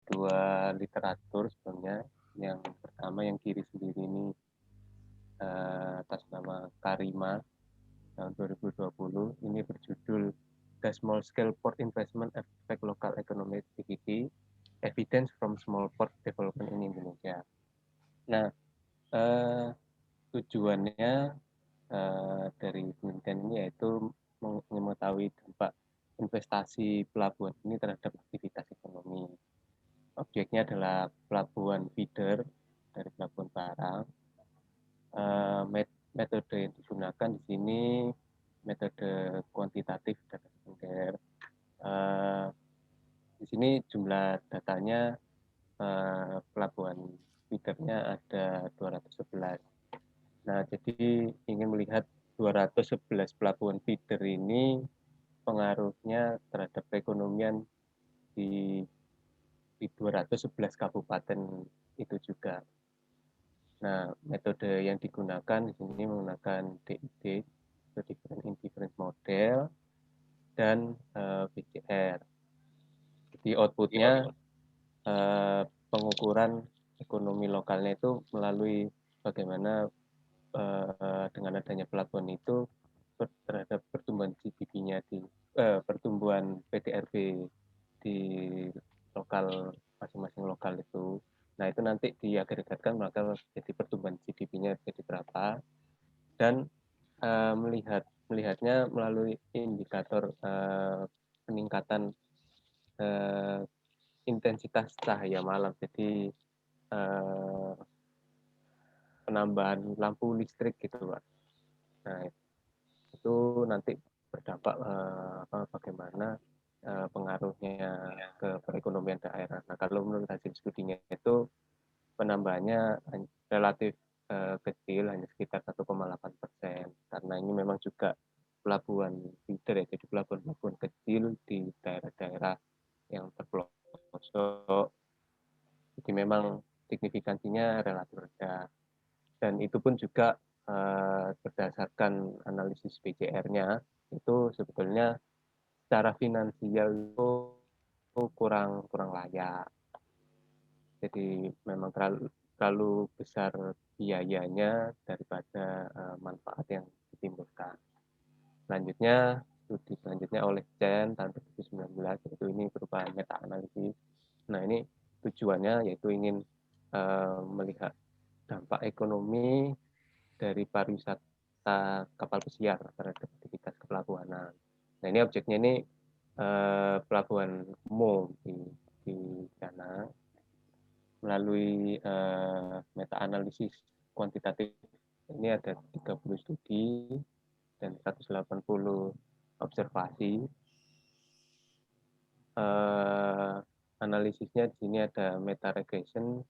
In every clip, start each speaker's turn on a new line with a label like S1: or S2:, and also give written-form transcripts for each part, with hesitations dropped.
S1: dua literatur sebenarnya. Yang pertama yang kiri sendiri ini atas nama Karima tahun 2020, ini berjudul The Small Scale Port Investment Affect Local Economic Activity, Evidence from Small Port Development in Indonesia. Nah, tujuannya dari penelitian ini yaitu mengetahui dampak investasi pelabuhan ini terhadap aktivitas ekonomi. Objeknya adalah pelabuhan feeder dari pelabuhan barang. Metode yang digunakan di sini metode kuantitatif data sekunder. Di sini jumlah datanya pelabuhan feedernya ada 211. Nah, jadi ingin melihat 211 pelabuhan feeder ini pengaruhnya terhadap perekonomian di 211 kabupaten itu juga. Nah, metode yang digunakan di sini menggunakan DID, atau Different Indifference Model, dan BCR. Jadi outputnya pengukuran ekonomi lokalnya itu melalui bagaimana dengan adanya pelabuhan itu terhadap pertumbuhan GDP-nya pertumbuhan PDRB di lokal masing-masing lokal itu. Nah, itu nanti diagregatkan maka jadi pertumbuhan GDP-nya jadi berapa, dan melihatnya melalui indikator peningkatan intensitas cahaya malam. Jadi penambahan lampu listrik gitu, Pak. Nah, itu nanti berdampak bagaimana pengaruhnya ke perekonomian daerah. Nah, kalau menurut hasil studinya itu penambahannya relatif kecil, hanya sekitar 1,8%, karena ini memang juga pelabuhan feeder ya, jadi pelabuhan kecil di daerah-daerah yang terpelosok, jadi memang signifikansinya relatif rendah. Dan itu pun juga berdasarkan analisis BCR-nya, itu sebetulnya secara finansial itu kurang layak. Jadi memang terlalu besar biayanya daripada manfaat yang ditimbulkan. Selanjutnya, studi selanjutnya oleh Chen tahun 2019, yaitu ini berupa meta-analisis. Nah, ini tujuannya yaitu ingin melihat dampak ekonomi dari pariwisata kapal pesiar terhadap aktivitas kepelabuhanan. Nah, ini objeknya ini pelabuhan umum di sana. Melalui meta-analisis kuantitatif ini ada 30 studi dan 180 observasi. Analisisnya di sini ada meta regression,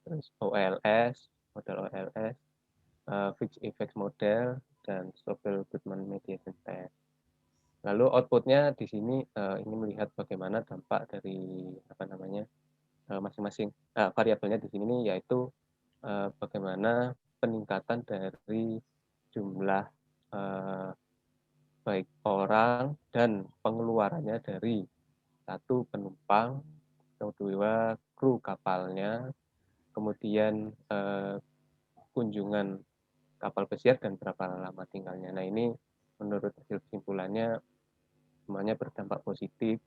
S1: terus OLS, model OLS, fixed effects model, dan Sobel-Goodman mediation test. Lalu outputnya di sini ingin melihat bagaimana dampak dari masing-masing variabelnya di sini, yaitu bagaimana peningkatan dari jumlah baik orang dan pengeluarannya dari satu penumpang, kedua kru kapalnya, kemudian kunjungan kapal pesiar dan berapa lama tinggalnya. Nah, ini menurut hasil kesimpulannya semuanya berdampak positif,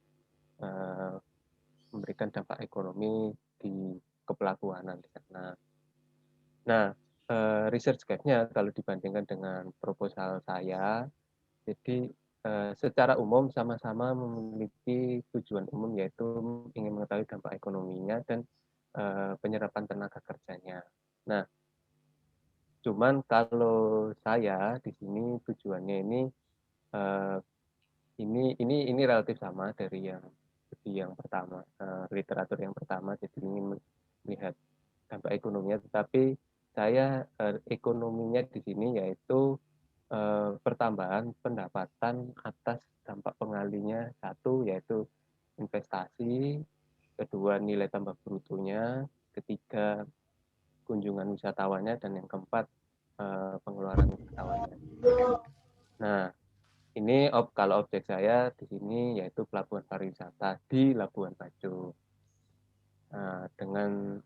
S1: memberikan dampak ekonomi di kepelabuhanan di sana. Nah, research guide-nya kalau dibandingkan dengan proposal saya, jadi secara umum sama-sama memiliki tujuan umum, yaitu ingin mengetahui dampak ekonominya dan penyerapan tenaga kerjanya. Nah, cuman kalau saya di sini tujuannya ini relatif sama dari yang pertama, literatur yang pertama, jadi ingin melihat dampak ekonominya, tetapi saya ekonominya di sini yaitu pertambahan pendapatan atas dampak pengalinya, satu yaitu investasi, kedua nilai tambah brutonya, ketiga kunjungan wisatawannya, dan yang keempat pengeluaran wisatawannya. Nah, kalau objek saya di sini yaitu pelabuhan pariwisata di Labuan Bajo. dengan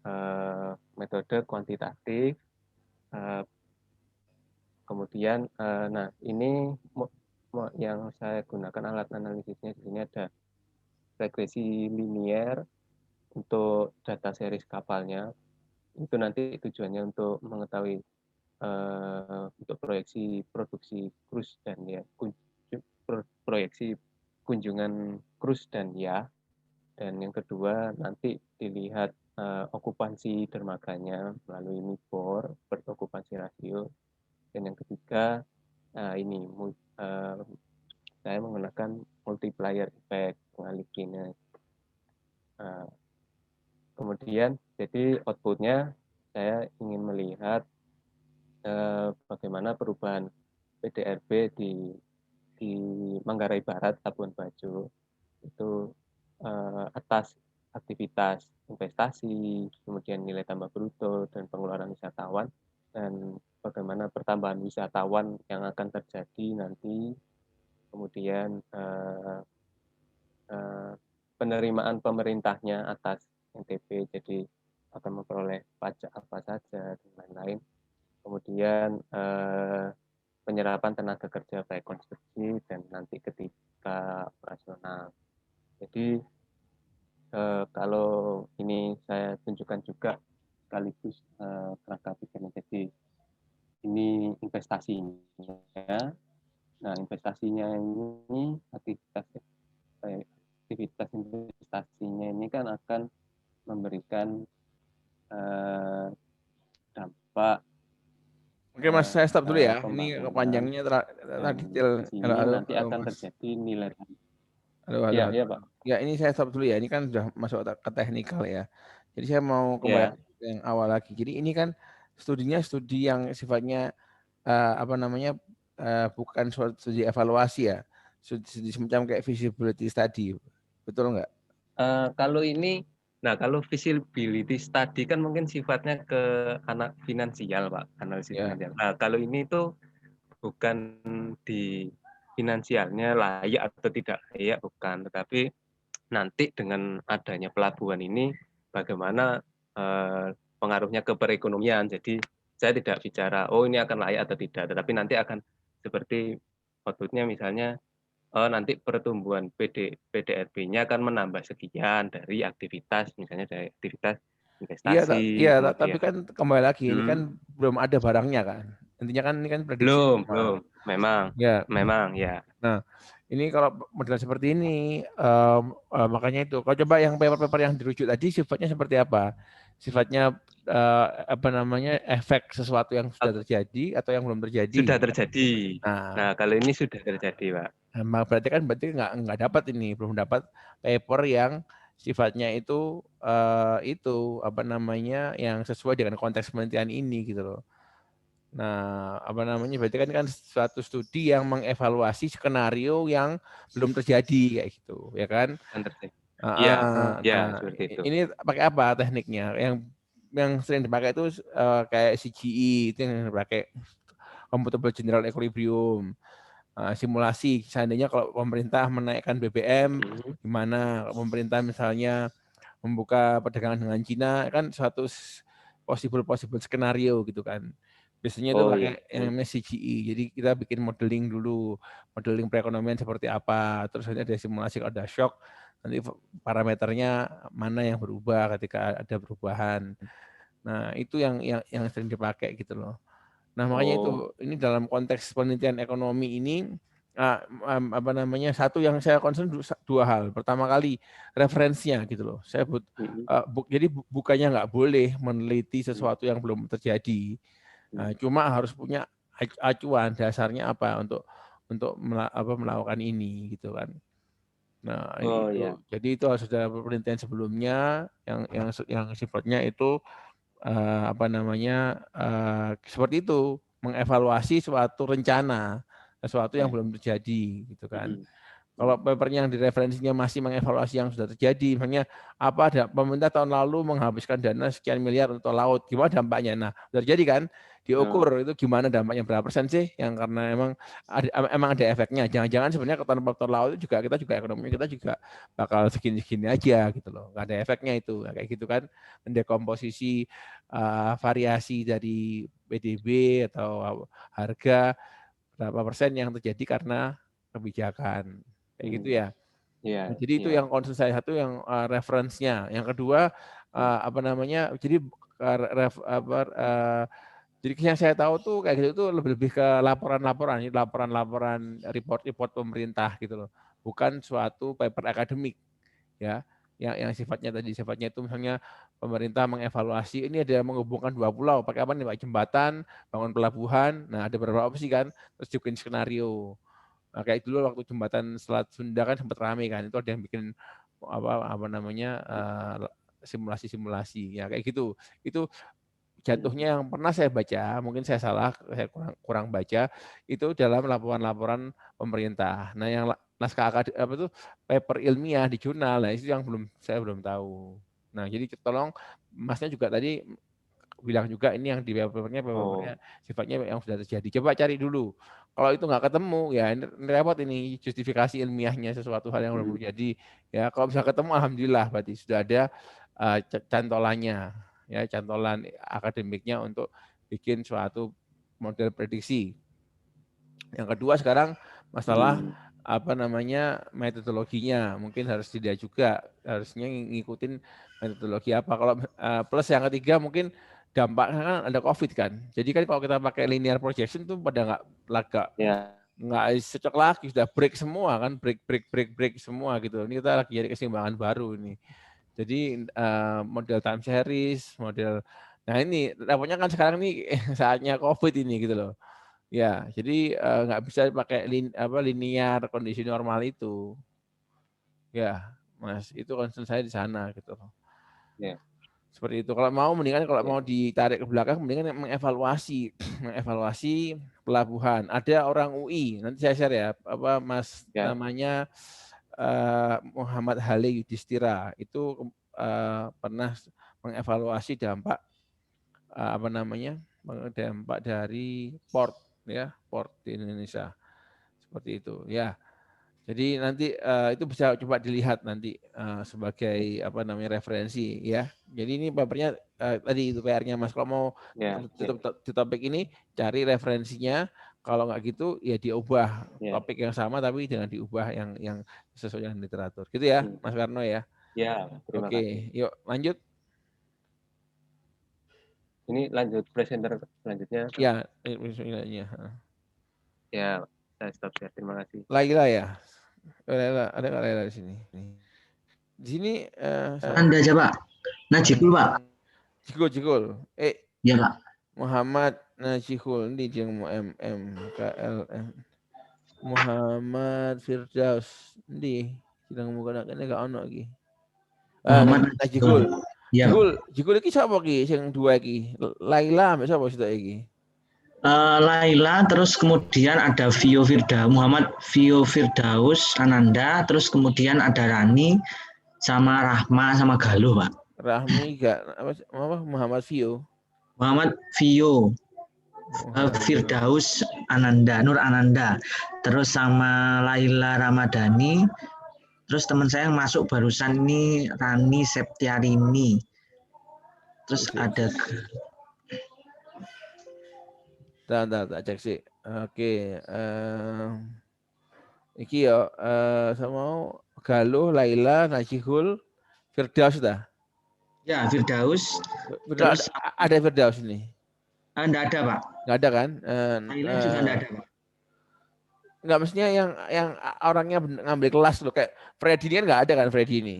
S1: metode kuantitatif. Kemudian, nah ini yang saya gunakan alat analisisnya di sini ada regresi linier untuk data series kapalnya. Itu nanti tujuannya untuk mengetahui untuk proyeksi produksi cruise dan ya proyeksi kunjungan cruise dan ya. Dan yang kedua nanti dilihat okupansi dermaganya melalui MIBOR, berarti okupansi rasio. Dan yang ketiga ini saya menggunakan multiplier effect pengalih Keynes. Kemudian jadi outputnya saya ingin melihat bagaimana perubahan PDRB di Manggarai Barat, Labuan Bajo itu atas aktivitas investasi, kemudian nilai tambah bruto dan pengeluaran wisatawan, dan bagaimana pertambahan wisatawan yang akan terjadi nanti, kemudian penerimaan pemerintahnya atas NTP, jadi akan memperoleh pajak apa saja dan lain-lain. Kemudian penyerapan tenaga kerja baik konstruksi dan nanti ketika operasional. Jadi kalau ini saya tunjukkan juga sekaligus kerangka pikirnya. Jadi ini investasinya. Nah, investasinya ini aktivitas investasinya ini kan akan memberikan dampak.
S2: Oke Mas, saya stop dulu ya. Ini
S1: Pembangunan.
S2: panjangnya detail.
S1: Di sini nanti akan
S2: Mas.
S1: terjadi nilai.
S2: Halo.
S1: Iya Pak.
S2: Ya ini saya stop dulu ya. Ini kan sudah masuk ke teknikal ya. Jadi saya mau kembali ke yang awal lagi. Jadi ini kan studinya studi yang sifatnya bukan studi evaluasi ya. Studi semacam kayak feasibility study. Betul nggak?
S1: Kalau ini, nah kalau feasibility study kan mungkin sifatnya ke anak finansial Pak, analisis finansial. Nah kalau ini tuh bukan di finansialnya layak atau tidak layak, bukan, tetapi nanti dengan adanya pelabuhan ini bagaimana pengaruhnya ke perekonomian. Jadi saya tidak bicara oh ini akan layak atau tidak, tetapi nanti akan seperti outputnya misalnya nanti pertumbuhan PDRB-nya akan menambah sekian dari aktivitas, misalnya dari aktivitas investasi.
S2: Iya, tapi kan kembali lagi ini kan belum ada barangnya kan. Intinya kan ini kan prediksi.
S1: Belum, memang ya.
S2: Nah, ini kalau model seperti ini, makanya itu. Kalau coba yang paper-paper yang dirujuk tadi sifatnya seperti apa? Sifatnya efek sesuatu yang sudah terjadi atau yang belum terjadi?
S1: Sudah terjadi. Nah kalau ini sudah terjadi, Pak.
S2: Nah, berarti nggak dapat ini, belum dapat paper yang sifatnya itu yang sesuai dengan konteks penelitian ini gitu loh. Nah, berarti kan suatu studi yang mengevaluasi skenario yang belum terjadi kayak gitu, ya kan?
S1: Seperti itu.
S2: Ini pakai apa tekniknya? Yang sering dipakai itu kayak CGE, itu yang dipakai computable general equilibrium. Simulasi seandainya kalau pemerintah menaikkan BBM gimana, pemerintah misalnya membuka perdagangan dengan Cina, kan suatu possible skenario gitu kan. Biasanya itu pakai yang namanya CGE. Jadi kita bikin modeling dulu, modeling perekonomian seperti apa, terus ada simulasi kalau ada shock, nanti parameternya mana yang berubah ketika ada perubahan. Nah, itu yang sering dipakai gitu loh. Nah, makanya itu ini dalam konteks penelitian ekonomi ini satu yang saya concern dua hal. Pertama kali referensinya gitu loh. Saya jadi bukannya nggak boleh meneliti sesuatu yang belum terjadi. Cuma harus punya acuan dasarnya apa untuk melakukan ini gitu kan. Nah, itu. Jadi itu harus ada penelitian sebelumnya yang sifatnya itu seperti itu, mengevaluasi suatu rencana, sesuatu yang belum terjadi gitu kan. Kalau papernya yang direferensinya masih mengevaluasi yang sudah terjadi, misalnya pemerintah tahun lalu menghabiskan dana sekian miliar untuk laut, gimana dampaknya? Nah, terjadi kan? diukur itu gimana dampaknya berapa persen sih yang karena emang ada efeknya. Jangan-jangan sebenarnya faktor laut itu juga kita juga ekonomi kita juga bakal segini-segini aja gitu loh. Nggak ada efeknya itu. Nah, kayak gitu kan mendekomposisi variasi dari PDB atau harga berapa persen yang terjadi karena kebijakan. Kayak gitu ya.
S1: Iya,
S2: Nah, jadi itu
S1: iya.
S2: yang concern saya satu yang reference-nya. Yang kedua apa namanya? Jadi jadi yang saya tahu tuh kayak gitu tuh lebih ke laporan-laporan, report-report pemerintah gitu loh. Bukan suatu paper akademik ya. Yang sifatnya itu misalnya pemerintah mengevaluasi ini ada menghubungkan 2 pulau pakai apa nih Pak? Jembatan, bangun pelabuhan. Nah, ada beberapa opsi kan. Terus bikin skenario. Nah, kayak dulu waktu jembatan Selat Sunda kan sempat ramai kan. Itu ada yang bikin apa namanya simulasi-simulasi ya kayak gitu. Itu jatuhnya yang pernah saya baca, mungkin saya salah, saya kurang baca, itu dalam laporan-laporan pemerintah. Nah, yang naskah paper ilmiah di jurnal, nah itu yang saya belum tahu. Nah, jadi tolong Masnya juga tadi bilang juga ini yang di papernya sifatnya yang sudah terjadi. Coba cari dulu. Kalau itu nggak ketemu, ya ini repot ini justifikasi ilmiahnya sesuatu hal yang belum terjadi. Ya, kalau bisa ketemu, alhamdulillah berarti sudah ada cantolannya. Ya, cantolan akademiknya untuk bikin suatu model prediksi. Yang kedua sekarang masalah apa namanya metodologinya, mungkin harus tidak juga harusnya ngikutin metodologi apa. Kalau plus yang ketiga mungkin dampaknya kan ada COVID kan. Jadi kan kalau kita pakai linear projection tuh pada nggak cocok lagi, sudah break semua kan, break semua gitu. Ini kita lagi cari keseimbangan baru ini. Jadi model time series, nah ini rapotnya kan sekarang nih saatnya COVID ini gitu loh. Ya, jadi nggak bisa pakai linear kondisi normal itu. Ya, Mas, itu concern saya di sana gitu loh.
S1: Yeah.
S2: Seperti itu. Kalau mau ditarik ke belakang, mendingan mengevaluasi pelabuhan. Ada orang UI, nanti saya share ya, Mas namanya Muhammad Hale Yudhistira itu pernah mengevaluasi dampak dampak dari port di Indonesia seperti itu ya. Jadi nanti itu bisa coba dilihat nanti sebagai referensi ya. Jadi ini papernya tadi itu PR-nya Mas. Kalau mau di topik ini cari referensinya. Kalau nggak gitu ya diubah topik yang sama tapi dengan diubah yang sesuai dengan literatur. Gitu ya, Mas Karno ya.
S1: Ya, terima kasih.
S2: Yuk lanjut.
S1: Ini lanjut presenter selanjutnya.
S2: Ya,
S1: ya, saya stop share. Terima kasih.
S2: Laila ya. Laila, ada nggak Laila di sini? Di sini
S3: Anda aja Pak. Najibul Pak.
S2: Jikul.
S3: Ya Pak.
S2: Muhammad Najihul ini jeung KLM. Muhammad Firdaus ndi sidang muka kene gak ono iki.
S3: Muhammad
S2: Najihul.
S3: Ya.
S2: Jikul iki sapa iki sing dua iki? Laila mbek sapa sitok iki?
S3: Laila, terus kemudian ada Muhammad Vio Firdaus Ananda, terus kemudian ada Rani sama Rahma sama Galuh Pak.
S2: Rahmi gak apa Muhammad Vio.
S3: Muhammad Vio Firdaus Ananda, Nur Ananda, terus sama Laila Ramadhani, terus teman saya yang masuk barusan ini Rani Septiarini, terus ada
S2: tak cek sih. Oke. Iki ya sama Galuh, Laila, Najihul, Firdaus dah.
S3: Ya, Firdaus.
S2: Terus ada Firdaus ini.
S3: Enggak ada, Pak.
S2: Enggak ada kan?
S3: Laila juga enggak ada, Pak.
S2: Enggak, mestinya yang orangnya ngambil kelas loh, kayak Freddy ini kan enggak ada kan Freddy ini.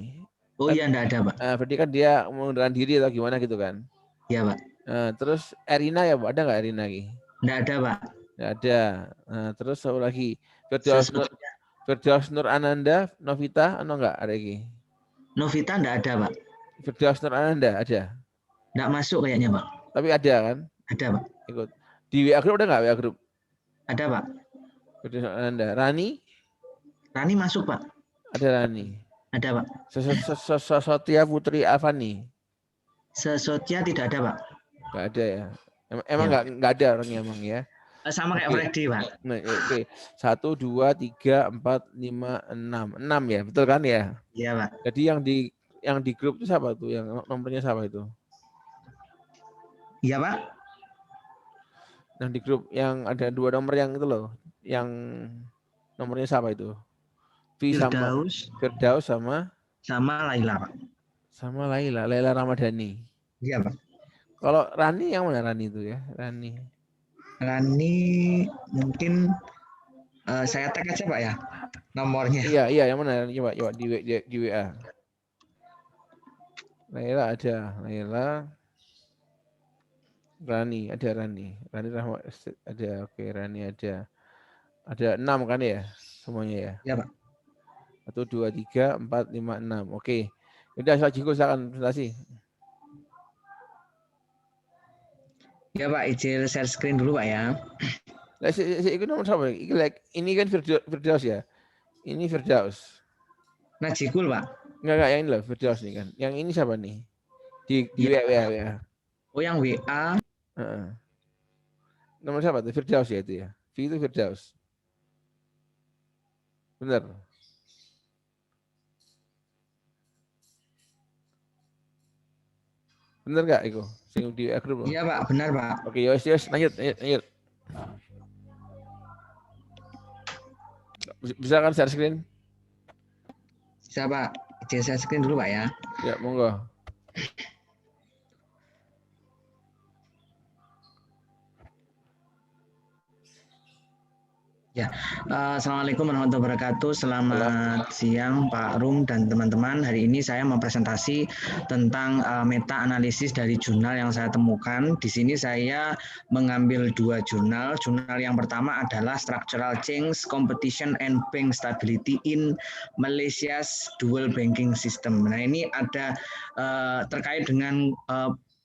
S3: Oh iya, enggak ada, Pak.
S2: Freddy kan dia mengundurkan diri atau gimana gitu kan.
S3: Iya, Pak.
S2: Terus Erina ya, Pak, ada enggak Erina lagi?
S3: Enggak ada, Pak.
S2: Enggak ada. Terus satu lagi Firdaus Nur Ananda, Novita, enggak ada lagi?
S3: Novita enggak ada, Pak.
S2: Firdaus Nur Ananda ada?
S3: Enggak masuk kayaknya, Pak.
S2: Tapi ada kan?
S3: Ada, Pak.
S2: Ikut. Di WA Group ada enggak WA Group?
S3: Ada, Pak.
S2: Firdaus Nur Ananda. Rani?
S3: Rani masuk, Pak.
S2: Ada Rani.
S3: Ada, Pak.
S2: Sotia Putri Avani?
S3: Sesotia tidak ada, Pak.
S2: Enggak ada ya. Emang
S3: Ya.
S2: nggak ada orangnya emang ya.
S3: Sama kayak
S2: Oke.
S3: Freddy, Pak.
S2: Nah, oke. 1, 2, 3, 4, 5, 6. 6 ya, betul kan ya?
S3: Iya, Pak.
S2: Jadi yang di grup itu siapa tuh? Yang nomornya siapa itu?
S3: Iya, Pak.
S2: Yang di grup yang ada 2 nomor yang itu loh. Yang nomornya siapa itu? V sama Firdaus
S3: sama Laila, Pak.
S2: sama Laila Ramadhani.
S3: Iya, Pak.
S2: Kalau Rani yang mana Rani itu ya?
S3: Rani mungkin saya tag aja, Pak ya nomornya.
S2: Iya, yang mana? Coba di WA. Laila ada, Rani Rahmat ada, oke, Rani ada 6 kan ya semuanya ya?
S3: Iya, Pak.
S2: 1, 2, 3, 4, 5, 6. Oke. Udah, silakan presentasi.
S3: Ya, Pak, izin share screen dulu, Pak ya.
S2: Lah itu nomor siapa? Ini kan Firdaus ya. Ini Firdaus.
S3: Najikul, Pak.
S2: Enggak yang ini loh Firdaus nih kan. Yang ini siapa nih? Di WA.
S3: Oh, yang WA.
S2: Nomor siapa tuh? Firdaus ya itu ya. V itu Firdaus. Benar. Benar nggak Iko? Sing di WA grup loh.
S3: Iya, Pak, benar, Pak.
S2: Oke, yos lanjut. Bisa kan share screen?
S3: Bisa, Pak. Izin share screen dulu, Pak ya.
S2: Ya, monggo.
S3: Ya, Assalamualaikum warahmatullahi wabarakatuh. Selamat siang Pak Rum dan teman-teman. Hari ini saya mempresentasi tentang meta analisis dari jurnal yang saya temukan. Di sini saya mengambil 2 jurnal. Jurnal yang pertama adalah Structural Change, Competition and Bank Stability in Malaysia's Dual Banking System. Nah, ini ada terkait dengan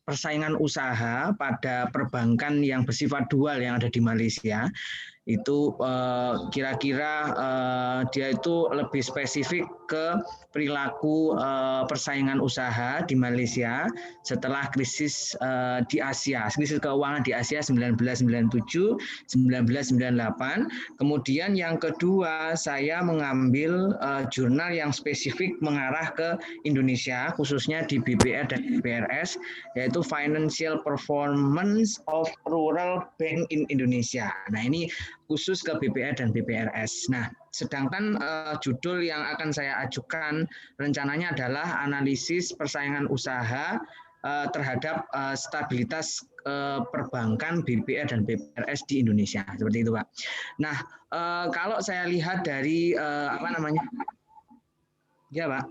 S3: persaingan usaha pada perbankan yang bersifat dual yang ada di Malaysia. Itu kira-kira dia itu lebih spesifik ke perilaku persaingan usaha di Malaysia setelah krisis di Asia, krisis keuangan di Asia 1997, 1998. Kemudian yang kedua saya mengambil jurnal yang spesifik mengarah ke Indonesia, khususnya di BPR dan BPRS, yaitu Financial Performance of Rural Bank in Indonesia. Nah, ini khusus ke BPR dan BPRS. Nah, sedangkan judul yang akan saya ajukan rencananya adalah analisis persaingan usaha terhadap stabilitas perbankan BPR dan BPRS di Indonesia. Seperti itu, Pak. Nah, kalau saya lihat dari Ya, Pak.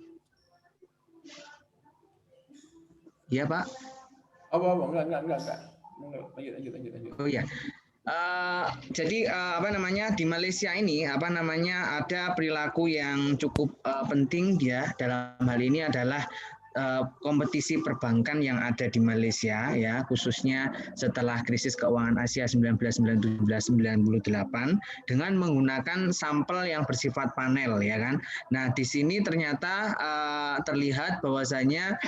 S3: Ya, Pak.
S2: Enggak. Lanjut.
S3: Oh ya. Jadi di Malaysia ini ada perilaku yang cukup penting ya, dalam hal ini adalah kompetisi perbankan yang ada di Malaysia ya, khususnya setelah krisis keuangan Asia 1997-1998 dengan menggunakan sampel yang bersifat panel ya kan. Nah, di sini ternyata terlihat bahwasanya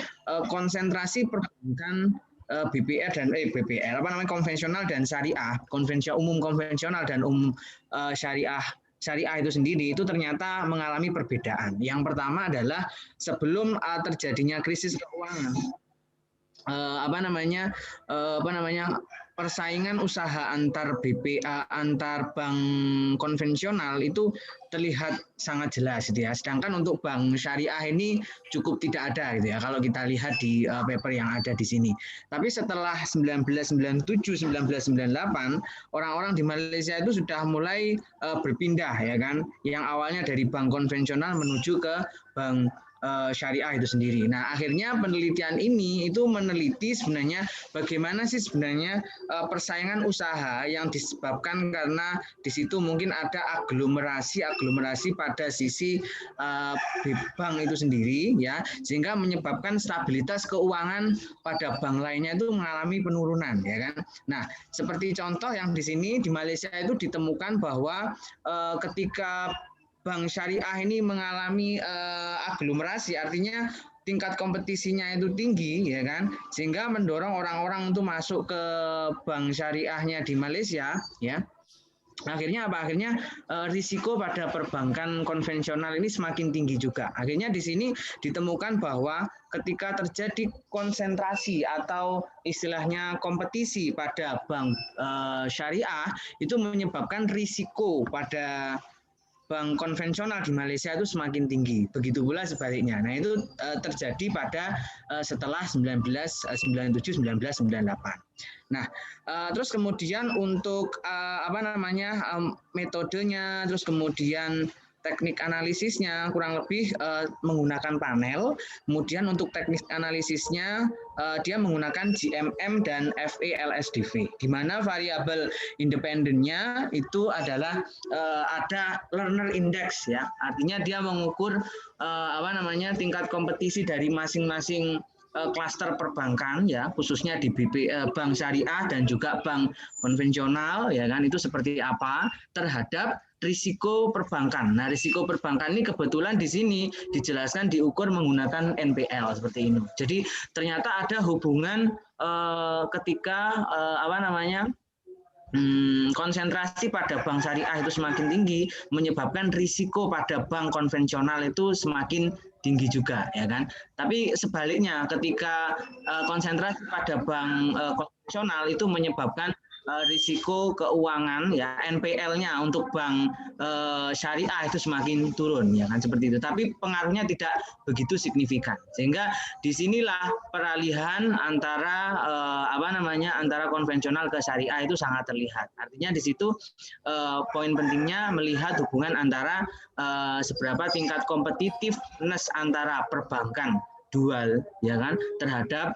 S3: konsentrasi perbankan BPR dan BPR konvensional dan syariah, umum konvensional dan umum syariah itu sendiri itu ternyata mengalami perbedaan. Yang pertama adalah sebelum terjadinya krisis keuangan, persaingan usaha antar BPA antar bank konvensional itu terlihat sangat jelas gitu ya. Sedangkan untuk bank syariah ini cukup tidak ada gitu ya kalau kita lihat di paper yang ada di sini. Tapi setelah 1997 1998 orang-orang di Malaysia itu sudah mulai berpindah ya kan, yang awalnya dari bank konvensional menuju ke bank syariah itu sendiri. Nah, akhirnya penelitian ini itu meneliti sebenarnya bagaimana sih sebenarnya persaingan usaha yang disebabkan karena di situ mungkin ada aglomerasi pada sisi bank itu sendiri ya, sehingga menyebabkan stabilitas keuangan pada bank lainnya itu mengalami penurunan ya kan. Nah, seperti contoh yang di sini di Malaysia itu ditemukan bahwa ketika bank syariah ini mengalami aglomerasi, artinya tingkat kompetisinya itu tinggi, ya kan, sehingga mendorong orang-orang untuk masuk ke bank syariahnya di Malaysia, ya. Akhirnya apa? Akhirnya risiko pada perbankan konvensional ini semakin tinggi juga. Akhirnya di sini ditemukan bahwa ketika terjadi konsentrasi atau istilahnya kompetisi pada bank syariah, itu menyebabkan risiko pada bank konvensional di Malaysia itu semakin tinggi. Begitu pula sebaliknya. Nah, itu terjadi pada setelah 1997-1998. Nah, terus kemudian untuk metodenya, terus kemudian teknik analisisnya kurang lebih menggunakan panel. Kemudian untuk teknik analisisnya dia menggunakan GMM dan FALSDV, di mana variabel independennya itu adalah ada learner index, ya. Artinya dia mengukur tingkat kompetisi dari masing-masing klaster perbankan, ya, khususnya di bank syariah dan juga bank konvensional, ya kan, itu seperti apa terhadap risiko perbankan. Nah, risiko perbankan ini kebetulan di sini dijelaskan diukur menggunakan NPL seperti ini. Jadi ternyata ada hubungan ketika konsentrasi pada bank syariah itu semakin tinggi, menyebabkan risiko pada bank konvensional itu semakin tinggi juga, ya kan. Tapi sebaliknya, ketika konsentrasi pada bank konvensional itu menyebabkan risiko keuangan, ya, NPL-nya untuk bank syariah itu semakin turun, ya kan, seperti itu. Tapi pengaruhnya tidak begitu signifikan, sehingga disinilah peralihan antara antara konvensional ke syariah itu sangat terlihat. Artinya di situ poin pentingnya melihat hubungan antara seberapa tingkat competitiveness antara perbankan dual, ya kan, terhadap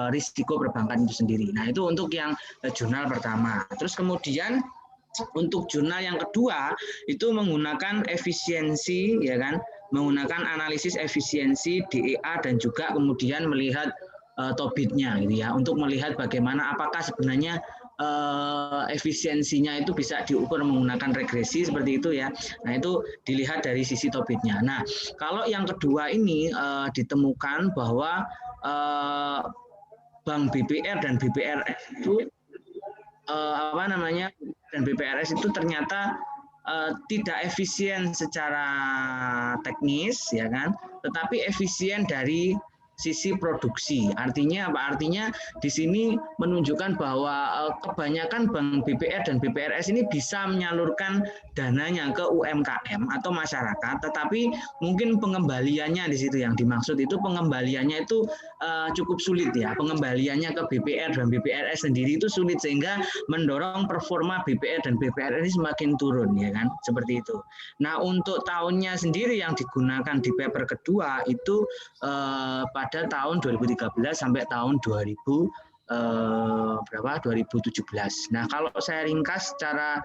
S3: risiko perbankan itu sendiri. Nah, itu untuk yang jurnal pertama. Terus kemudian untuk jurnal yang kedua itu menggunakan efisiensi, ya kan, menggunakan analisis efisiensi DEA dan juga kemudian melihat Tobit-nya, gitu ya, untuk melihat bagaimana apakah sebenarnya efisiensinya itu bisa diukur menggunakan regresi seperti itu, ya. Nah, itu dilihat dari sisi Tobit-nya. Nah, kalau yang kedua ini ditemukan bahwa Bank BPR dan BPRS itu dan BPRS itu ternyata tidak efisien secara teknis, ya kan, tetapi efisien dari sisi produksi. Artinya apa? Artinya di sini menunjukkan bahwa kebanyakan bank BPR dan BPRS ini bisa menyalurkan dananya ke UMKM atau masyarakat, tetapi mungkin pengembaliannya di situ yang dimaksud itu pengembaliannya itu cukup sulit, ya. Pengembaliannya ke BPR dan BPRS sendiri itu sulit, sehingga mendorong performa BPR dan BPRS ini semakin turun, ya kan, seperti itu. Nah, untuk tahunnya sendiri yang digunakan di paper kedua itu pada tahun 2013 sampai tahun 2017. Nah, kalau saya ringkas secara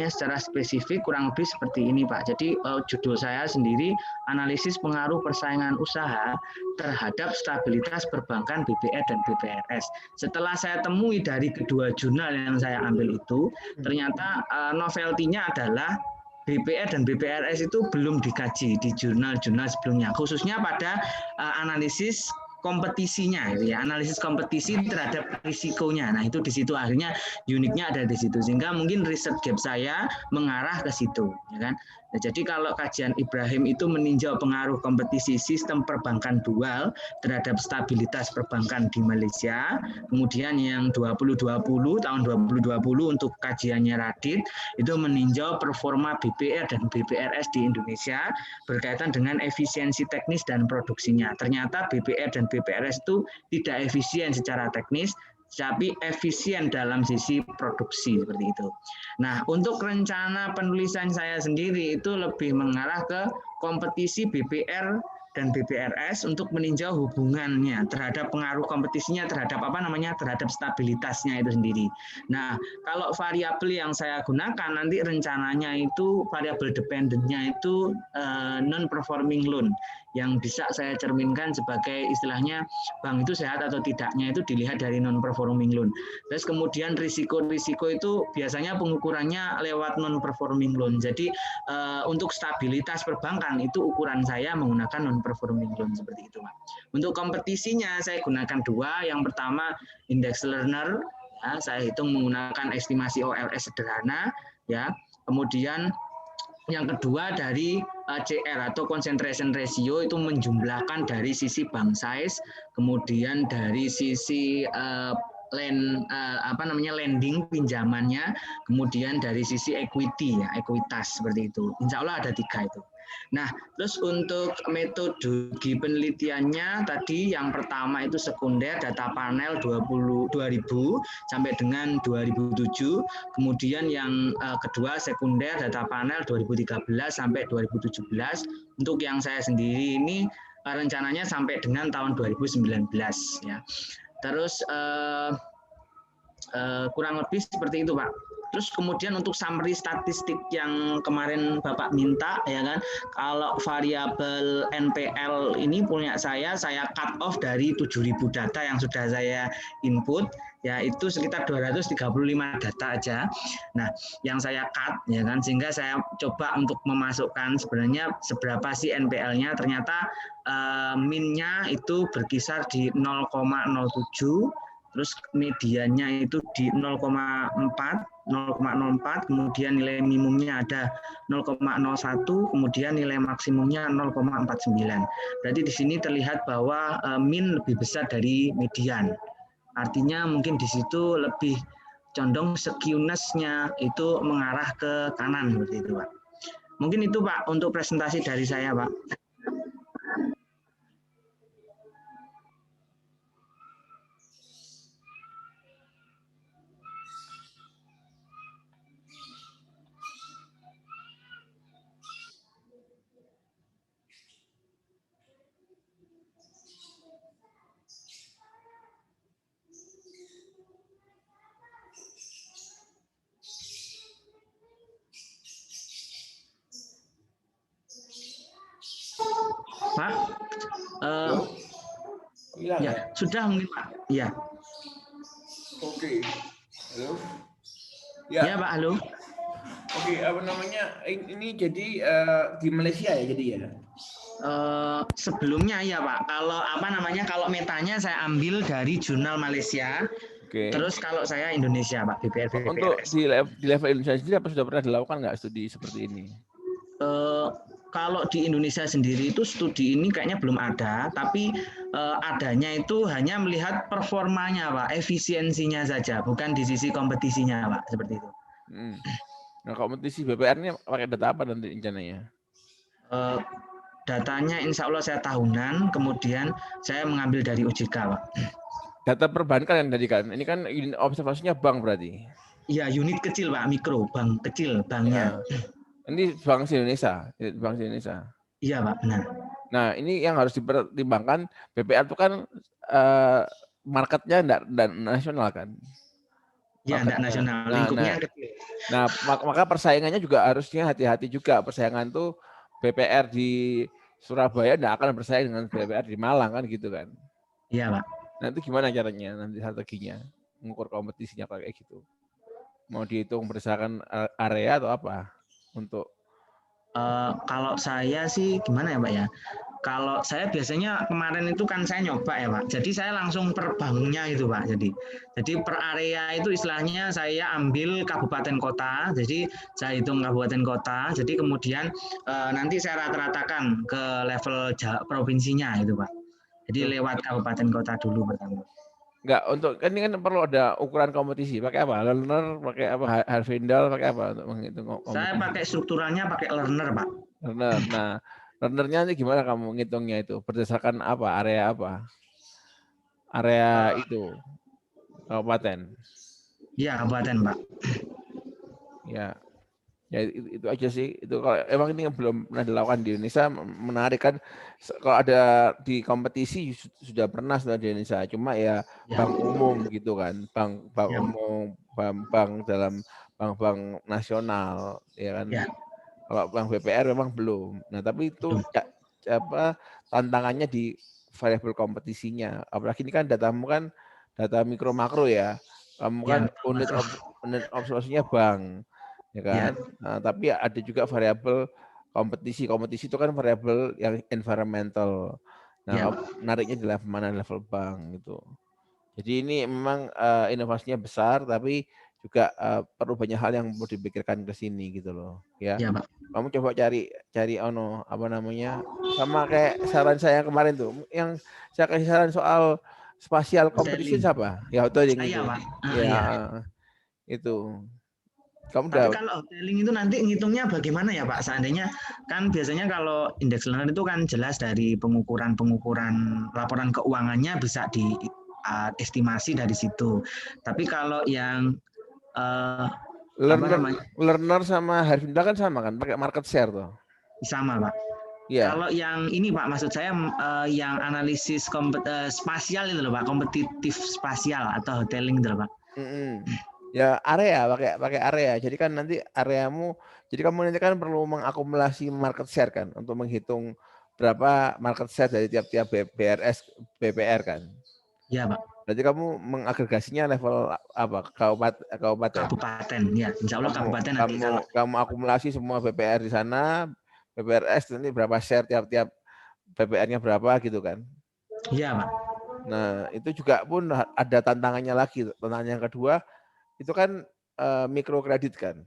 S3: secara spesifik kurang lebih seperti ini, Pak. Jadi judul saya sendiri analisis pengaruh persaingan usaha terhadap stabilitas perbankan BPR dan BPRS. Setelah saya temui dari kedua jurnal yang saya ambil itu, ternyata novelty-nya adalah BPR dan BPRS itu belum dikaji di jurnal-jurnal sebelumnya, khususnya pada analisis kompetisinya, ya, analisis kompetisi terhadap risikonya. Nah, itu di situ akhirnya uniknya ada di situ, sehingga mungkin riset gap saya mengarah ke situ, ya kan. Nah, jadi kalau kajian Ibrahim itu meninjau pengaruh kompetisi sistem perbankan dual terhadap stabilitas perbankan di Malaysia. Kemudian yang 2020 tahun 2020 untuk kajiannya Radit itu meninjau performa BPR dan BPRS di Indonesia berkaitan dengan efisiensi teknis dan produksinya. Ternyata BPR dan BPRS itu tidak efisien secara teknis, tapi efisien dalam sisi produksi, seperti itu. Nah, untuk rencana penulisan saya sendiri itu lebih mengarah ke kompetisi BPR dan BPRS untuk meninjau hubungannya terhadap pengaruh kompetisinya terhadap terhadap stabilitasnya itu sendiri. Nah, kalau variabel yang saya gunakan nanti rencananya itu variabel dependentnya itu non performing loan yang bisa saya cerminkan sebagai istilahnya bank itu sehat atau tidaknya itu dilihat dari non performing loan. Terus kemudian risiko-risiko itu biasanya pengukurannya lewat non performing loan. Jadi untuk stabilitas perbankan itu ukuran saya menggunakan non performing loan seperti itu, Pak. Untuk kompetisinya saya gunakan dua. Yang pertama index learner, ya, saya hitung menggunakan estimasi OLS sederhana, ya. Kemudian yang kedua dari CR atau concentration ratio itu menjumlahkan dari sisi bank size, kemudian dari sisi lending pinjamannya, kemudian dari sisi equity ya, ekuitas seperti itu. Insya Allah ada 3 itu. Nah, terus untuk metodologi penelitiannya tadi yang pertama itu sekunder data panel 2000 sampai dengan 2007, kemudian yang kedua sekunder data panel 2013 sampai 2017. Untuk yang saya sendiri ini rencananya sampai dengan tahun 2019 ya. Terus kurang lebih seperti itu, Pak. Terus kemudian untuk summary statistik yang kemarin Bapak minta, ya kan, kalau variabel NPL ini punya saya cut off dari 7.000 data yang sudah saya input, yaitu sekitar 235 data aja. Nah, yang saya cut, ya kan, sehingga saya coba untuk memasukkan sebenarnya seberapa sih NPL-nya. Ternyata min-nya itu berkisar di 0,07. Terus mediannya itu di 0,04, kemudian nilai minimumnya ada 0,01, kemudian nilai maksimumnya 0,49. Berarti di sini terlihat bahwa min lebih besar dari median. Artinya mungkin di situ lebih condong skewness-nya itu mengarah ke kanan seperti itu, Pak. Mungkin itu, Pak, untuk presentasi dari saya, Pak. Pak, ya, sudah mungkin Pak. Ya.
S2: Oke. Halo.
S3: Ya Pak, halo.
S2: Oke, apa namanya? Ini jadi di Malaysia ya jadi ya?
S3: Sebelumnya ya Pak. Kalau metanya saya ambil dari jurnal Malaysia.
S2: Oke.
S3: Terus kalau saya Indonesia Pak, BPR.
S2: Untuk di level Indonesia sendiri apa sudah pernah dilakukan nggak studi seperti ini?
S3: Kalau di Indonesia sendiri itu studi ini kayaknya belum ada, tapi adanya itu hanya melihat performanya Pak, efisiensinya saja, bukan di sisi kompetisinya Pak, seperti itu.
S2: Nah, kompetisi BPR-nya pakai data apa nanti rencananya?
S3: Datanya insya Allah saya tahunan, kemudian saya mengambil dari OJK Pak.
S2: Data perbankan yang tadi kan, ini kan observasinya bank berarti?
S3: Iya, unit kecil Pak, mikro, bank kecil, banknya.
S2: Ya. Ini Bank Indonesia, Bank Indonesia.
S3: Iya Pak, benar.
S2: Nah ini yang harus dipertimbangkan, BPR itu kan marketnya enggak nasional kan?
S3: Iya, enggak nasional, lingkupnya kecil.
S2: Nah maka persaingannya juga harusnya hati-hati juga. Persaingan tuh BPR di Surabaya enggak akan bersaing dengan BPR di Malang kan gitu kan?
S3: Iya Pak.
S2: Nah itu gimana caranya nanti strateginya mengukur kompetisinya kayak gitu? Mau dihitung berdasarkan area atau apa? Untuk
S3: kalau saya sih gimana ya Pak ya? Kalau saya biasanya kemarin itu kan saya nyoba ya Pak. Jadi saya langsung per banknya itu Pak. Jadi per area itu istilahnya saya ambil kabupaten kota. Jadi saya hitung kabupaten kota. Jadi kemudian nanti saya rata-ratakan ke level provinsinya itu Pak. Jadi lewat kabupaten kota dulu pertama.
S2: Enggak, untuk kan ini kan perlu ada ukuran kompetisi. Pakai apa? Learner, pakai apa? Harvindal, pakai apa untuk menghitung kompetisi?
S3: Saya pakai strukturalnya pakai learner, Pak.
S2: Learner. Nah, learnernya ini gimana kamu ngitungnya itu? Berdasarkan apa? Area apa? Area itu kabupaten.
S3: Iya, kabupaten, Pak.
S2: Ya. Ya itu aja sih. Itu kalau emang ini yang belum pernah dilakukan di Indonesia, menarik kan. Kalau ada di kompetisi sudah pernah di Indonesia. Cuma ya bank umum gitu kan, bank
S3: Ya.
S2: umum, bank dalam bank nasional, ya kan.
S3: Ya.
S2: Kalau bank BPR memang belum. Nah tapi itu apa tantangannya di variabel kompetisinya. Apalagi ini kan datamu kan data mikro makro ya. Kamu kan
S3: Ya,
S2: unit observasinya bank, ya kan. Nah, tapi ada juga variabel kompetisi. Kompetisi itu kan variabel yang environmental. Nah,
S3: ya,
S2: menariknya di level mana, level bank gitu. Jadi ini memang inovasinya besar, tapi juga perlu banyak hal yang perlu dipikirkan ke sini gitu loh, ya.
S3: ya, Pak.
S2: Kamu coba cari ono apa namanya, sama kayak saran saya kemarin tuh, yang saya kasih saran soal spatial competition
S3: Hoteling.
S2: siapa? Ya hoteling
S3: Saya,
S2: itu.
S3: Pak.
S2: Ya
S3: Iya.
S2: itu. Kamu
S3: Tapi
S2: udah
S3: kalau hoteling itu nanti ngitungnya bagaimana ya Pak? Seandainya kan biasanya kalau indeks learner itu kan jelas dari pengukuran laporan keuangannya bisa diestimasi dari situ. Tapi kalau yang apa namanya
S2: learner sama Harvinda kan sama kan, pakai market share tuh.
S3: sama Pak.
S2: Iya.
S3: Kalau yang ini Pak, maksud saya yang analisis spasial itu loh Pak, kompetitif spasial atau hoteling itu loh Pak.
S2: Ya area, pakai area. Jadi kan nanti areamu, jadi kamu nanti kan perlu mengakumulasi market share kan untuk menghitung berapa market share dari tiap-tiap BRS BPR kan.
S3: Iya Pak.
S2: Berarti kamu mengagregasinya level apa? Kabupaten.
S3: Kabupaten, ya. Insya Allah kabupaten nanti kalau
S2: Kamu akumulasi semua BPR di sana, BPRS nanti berapa share tiap-tiap BPR-nya berapa gitu kan.
S3: iya Pak.
S2: Nah, itu juga pun ada tantangannya lagi. Tantangan yang kedua itu kan mikrokredit kan.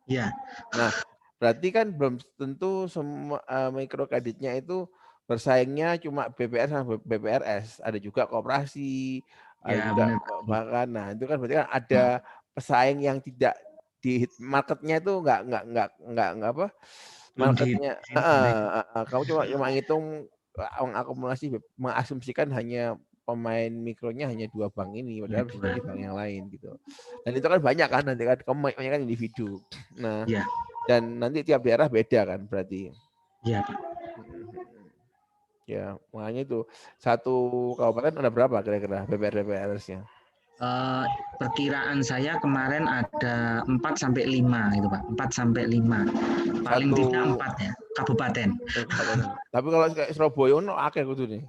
S3: Iya.
S2: Nah, berarti kan belum tentu semua mikrokreditnya itu bersaingnya cuma BPR sama BPRS. Ada juga koperasi, ada
S3: Ya,
S2: juga
S3: benar.
S2: bahkan. Nah, itu kan berarti kan ada pesaing yang tidak di marketnya itu nggak apa
S3: Belum di
S2: marketnya. Kamu cuma ngitung mengakumulasi, mengasumsikan hanya pemain mikronya hanya 2 bank ini,
S3: ya,
S2: padahal bisa jadi bank yang lain gitu. Dan itu kan banyak kan nanti kan kamu banyak kan individu. Nah,
S3: ya,
S2: dan nanti tiap daerah beda kan berarti.
S3: ya Pak.
S2: Ya, makanya itu satu kabupaten ada berapa kira-kira BPR-BPRS-nya?
S3: Perkiraan saya kemarin ada 4 sampai 5 gitu Pak. 4 sampai 5. Paling
S2: Satu
S3: tidak 4 ya, kabupaten.
S2: kabupaten. Tapi kalau kayak Surabaya ono akeh kudu nih.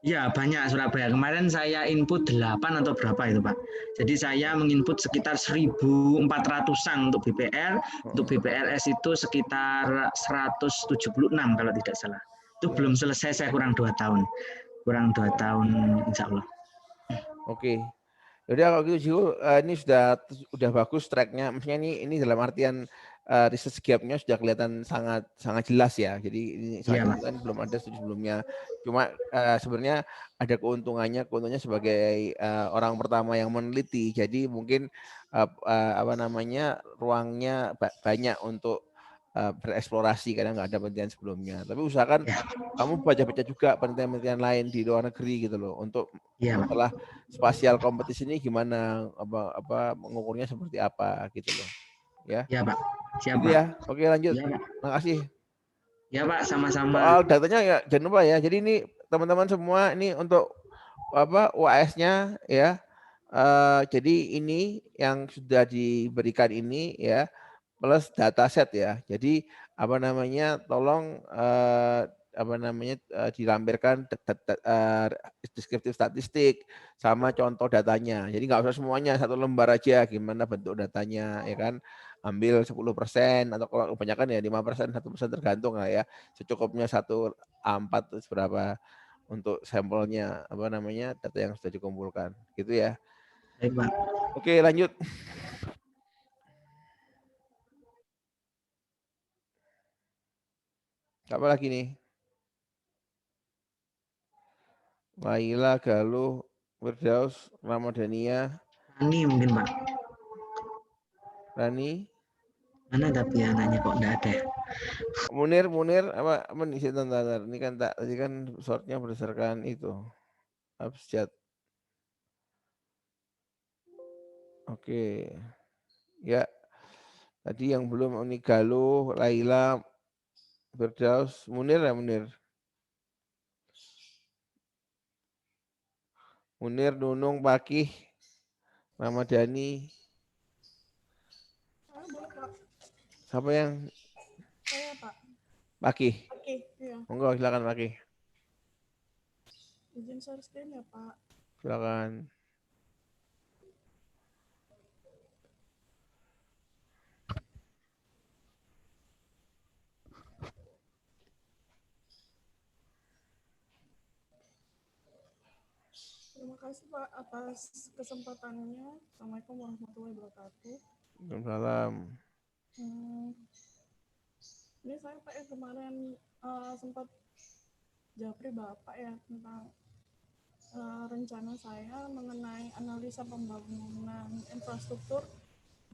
S3: Ya, banyak Surabaya. Kemarin saya input 8 atau berapa itu Pak. Jadi saya menginput sekitar 1.400-an untuk BPR, untuk BPRS itu sekitar 176 kalau tidak salah. Itu belum selesai, saya kurang 2 tahun. Kurang 2 tahun insya Allah.
S2: Oke. Jadi kalau gitu Jiwo, ini sudah bagus tracknya. Maksudnya ini dalam artian research gap-nya sudah kelihatan sangat sangat jelas ya. Jadi ini sangat jelas kan belum ada studi sebelumnya. Cuma sebenarnya ada keuntungannya sebagai orang pertama yang meneliti. Jadi mungkin apa namanya ruangnya banyak untuk bereksplorasi karena nggak ada penelitian sebelumnya. Tapi usahakan kamu baca-baca juga penelitian-penelitian lain di luar negeri gitu loh untuk masalah spasial kompetisi ini gimana, apa mengukurnya seperti apa gitu loh, ya.
S3: Ya Pak, siap
S2: Gitu
S3: Pak.
S2: ya. Oke lanjut.
S3: Ya Pak.
S2: Makasih.
S3: Ya Pak, sama-sama.
S2: Soal datanya ya jangan lupa ya. Jadi ini teman-teman semua ini untuk apa UAS-nya ya. Jadi ini yang sudah diberikan ini ya plus dataset ya. Jadi apa namanya tolong apa namanya dilampirkan deskriptif statistik sama contoh datanya. Jadi nggak usah semuanya satu lembar aja gimana bentuk datanya ya kan. Ambil 10% atau kalau kebanyakan ya 5%, 1% tergantung lah ya. Secukupnya 1A4 berapa untuk sampelnya apa namanya data yang sudah dikumpulkan gitu ya.
S3: Baik Pak.
S2: Oke lanjut. Apa lagi nih? Laila, Galuh, Firdaus, Ramadhania,
S3: Rani mungkin Pak.
S2: Rani,
S3: Mana tapi anaknya kok enggak ada ya?
S2: Munir, apa nih bentar. Ini kan tadi kan sortnya berdasarkan itu abjad. Oke. Ya. Tadi yang belum ini Galuh, Laila, Firdaus, Munir ya Munir. Munir, Nunung, Pakih, Ramadhani.
S4: Boleh Pak.
S2: Siapa yang
S4: Saya Pak.
S2: Pakih?
S4: Oke, iya.
S2: Monggo silakan Pakih.
S4: Izin share screen ya Pak.
S2: Silakan.
S4: Terima kasih Pak atas kesempatannya. Assalamualaikum warahmatullahi wabarakatuh.
S2: Waalaikumsalam.
S4: Ini saya Pak yang kemarin sempat japri Bapak ya tentang rencana saya mengenai analisa pembangunan infrastruktur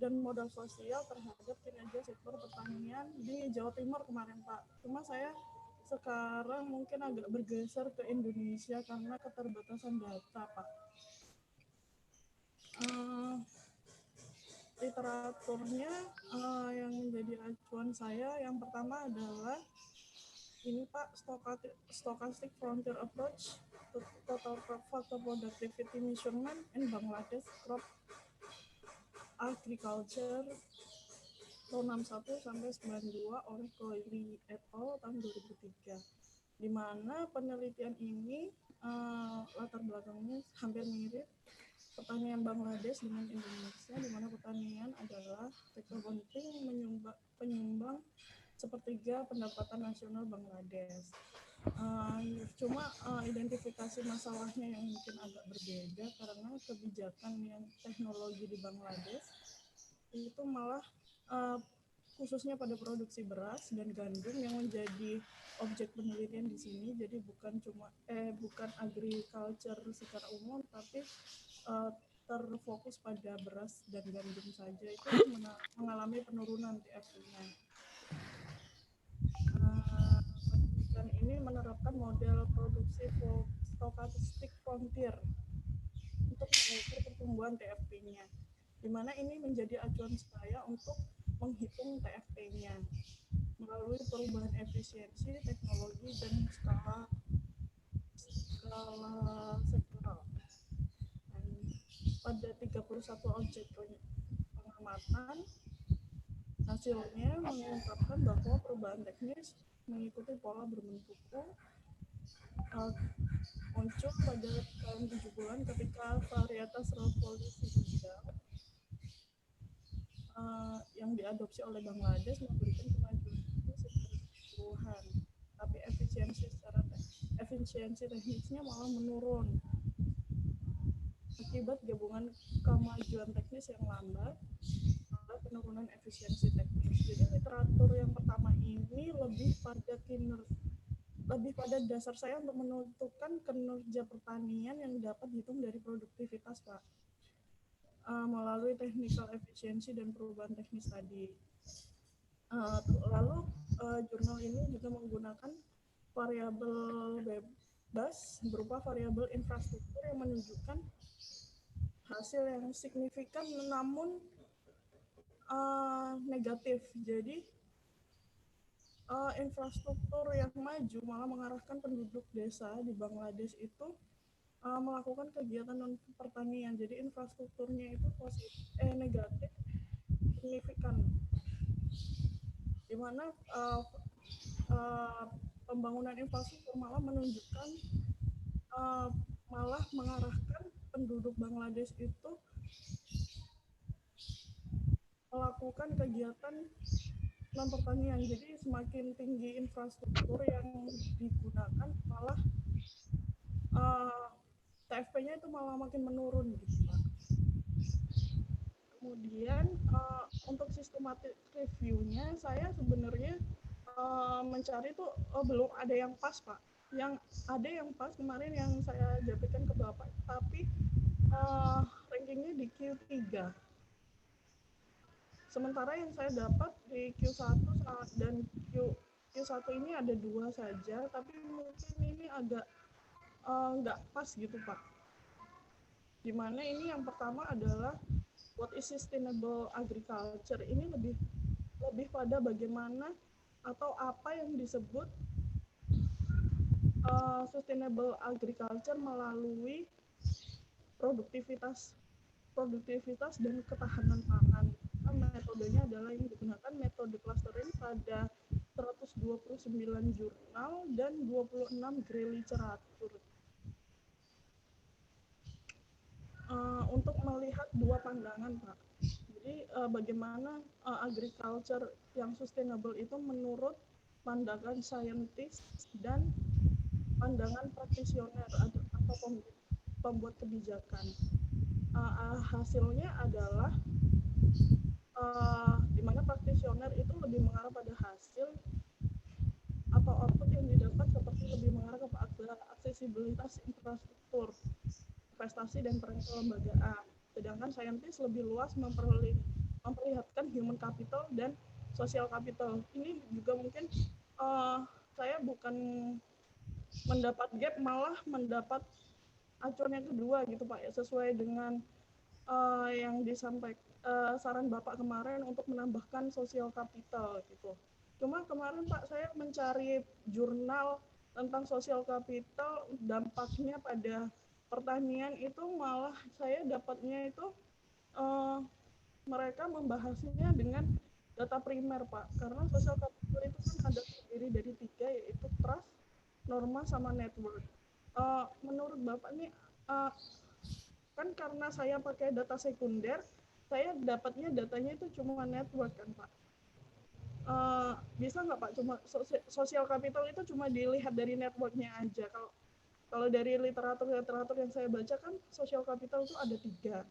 S4: dan modal sosial terhadap kinerja sektor pertanian di Jawa Timur kemarin Pak. Cuma saya sekarang mungkin agak bergeser ke Indonesia karena keterbatasan data Pak. Literaturnya yang menjadi acuan saya yang pertama adalah ini Pak, stochastic frontier approach to total factor productivity measurement in Bangladesh crop agriculture tahun 61 sampai 92 oleh Coyle et al. Tahun 2003, di mana penelitian ini latar belakangnya hampir mirip pertanian Bangladesh dengan Indonesia, di mana pertanian adalah sektor penting penyumbang sepertiga pendapatan nasional Bangladesh. Cuma identifikasi masalahnya yang mungkin agak berbeda karena kebijakan yang teknologi di Bangladesh itu malah khususnya pada produksi beras dan gandum yang menjadi objek penelitian di sini. Jadi bukan agriculture secara umum, tapi terfokus pada beras dan gandum saja, itu mengalami penurunan TFI-nya. Penelitian ini menerapkan model produksi stochastic frontier untuk mengukur pertumbuhan TFP-nya, di mana ini menjadi acuan saya untuk menghitung TFP-nya melalui perubahan efisiensi, teknologi, dan skala sektoral. Pada 31 objek pengamatan, hasilnya mengungkapkan bahwa perubahan teknis mengikuti pola berbentuk U muncul pada tahun 70-an ketika varietas Rhofolio hijau yang diadopsi oleh Bangladesh memberikan kemajuan secara keseluruhan, tapi efisiensi teknisnya malah menurun akibat gabungan kemajuan teknis yang lambat pada penurunan efisiensi teknis. Jadi literatur yang pertama ini lebih pada dasar saya untuk menentukan kinerja pertanian yang dapat dihitung dari produktivitas Pak, melalui technical efisiensi dan perubahan teknis tadi. Lalu jurnal ini juga menggunakan variabel bebas berupa variabel infrastruktur yang menunjukkan hasil yang signifikan namun negatif. Jadi infrastruktur yang maju malah mengarahkan penduduk desa di Bangladesh itu melakukan kegiatan non pertanian. Jadi infrastrukturnya itu negatif signifikan, di mana pembangunan infrastruktur malah menunjukkan malah mengarahkan penduduk Bangladesh itu melakukan kegiatan non pertanian. Jadi semakin tinggi infrastruktur yang digunakan malah TFP-nya itu malah makin menurun gitu Pak. Kemudian untuk sistematik review-nya saya sebenarnya mencari tuh belum ada yang pas Pak. Yang ada yang pas kemarin yang saya jabarkan ke Bapak, tapi rankingnya di Q3. Sementara yang saya dapat di Q1 dan Q1 ini ada 2 saja, tapi mungkin ini agak nggak pas gitu Pak. Dimana ini yang pertama adalah what is sustainable agriculture, ini lebih lebih pada bagaimana atau apa yang disebut sustainable agriculture melalui produktivitas dan ketahanan pangan. Metodenya adalah yang digunakan metode clustering pada 129 jurnal dan 26 grey literatur. Untuk melihat dua pandangan, Pak. Jadi bagaimana agriculture yang sustainable itu menurut pandangan saintis dan pandangan praktisioner atau pembuat kebijakan. Hasilnya adalah di mana praktisioner itu lebih mengarah pada hasil atau output yang didapat seperti lebih mengarah kepada aksesibilitas infrastruktur, investasi dan peran kelembagaan. Sedangkan saintis lebih luas memperlihatkan human capital dan social capital. Ini juga mungkin saya bukan mendapat gap, malah mendapat acuan yang kedua gitu Pak ya, sesuai dengan yang disampaikan saran Bapak kemarin untuk menambahkan social capital gitu. Cuma kemarin Pak saya mencari jurnal tentang social capital, dampaknya pada pertanian itu malah saya dapatnya itu mereka membahasnya dengan data primer Pak, karena social capital itu kan ada terdiri dari 3, yaitu trust, norma, sama network. Menurut Bapak nih, kan karena saya pakai data sekunder, saya dapatnya datanya itu cuma network kan Pak. Bisa nggak Pak, cuma social capital itu cuma dilihat dari networknya aja? Kalau dari literatur yang saya baca kan social capital itu ada 3.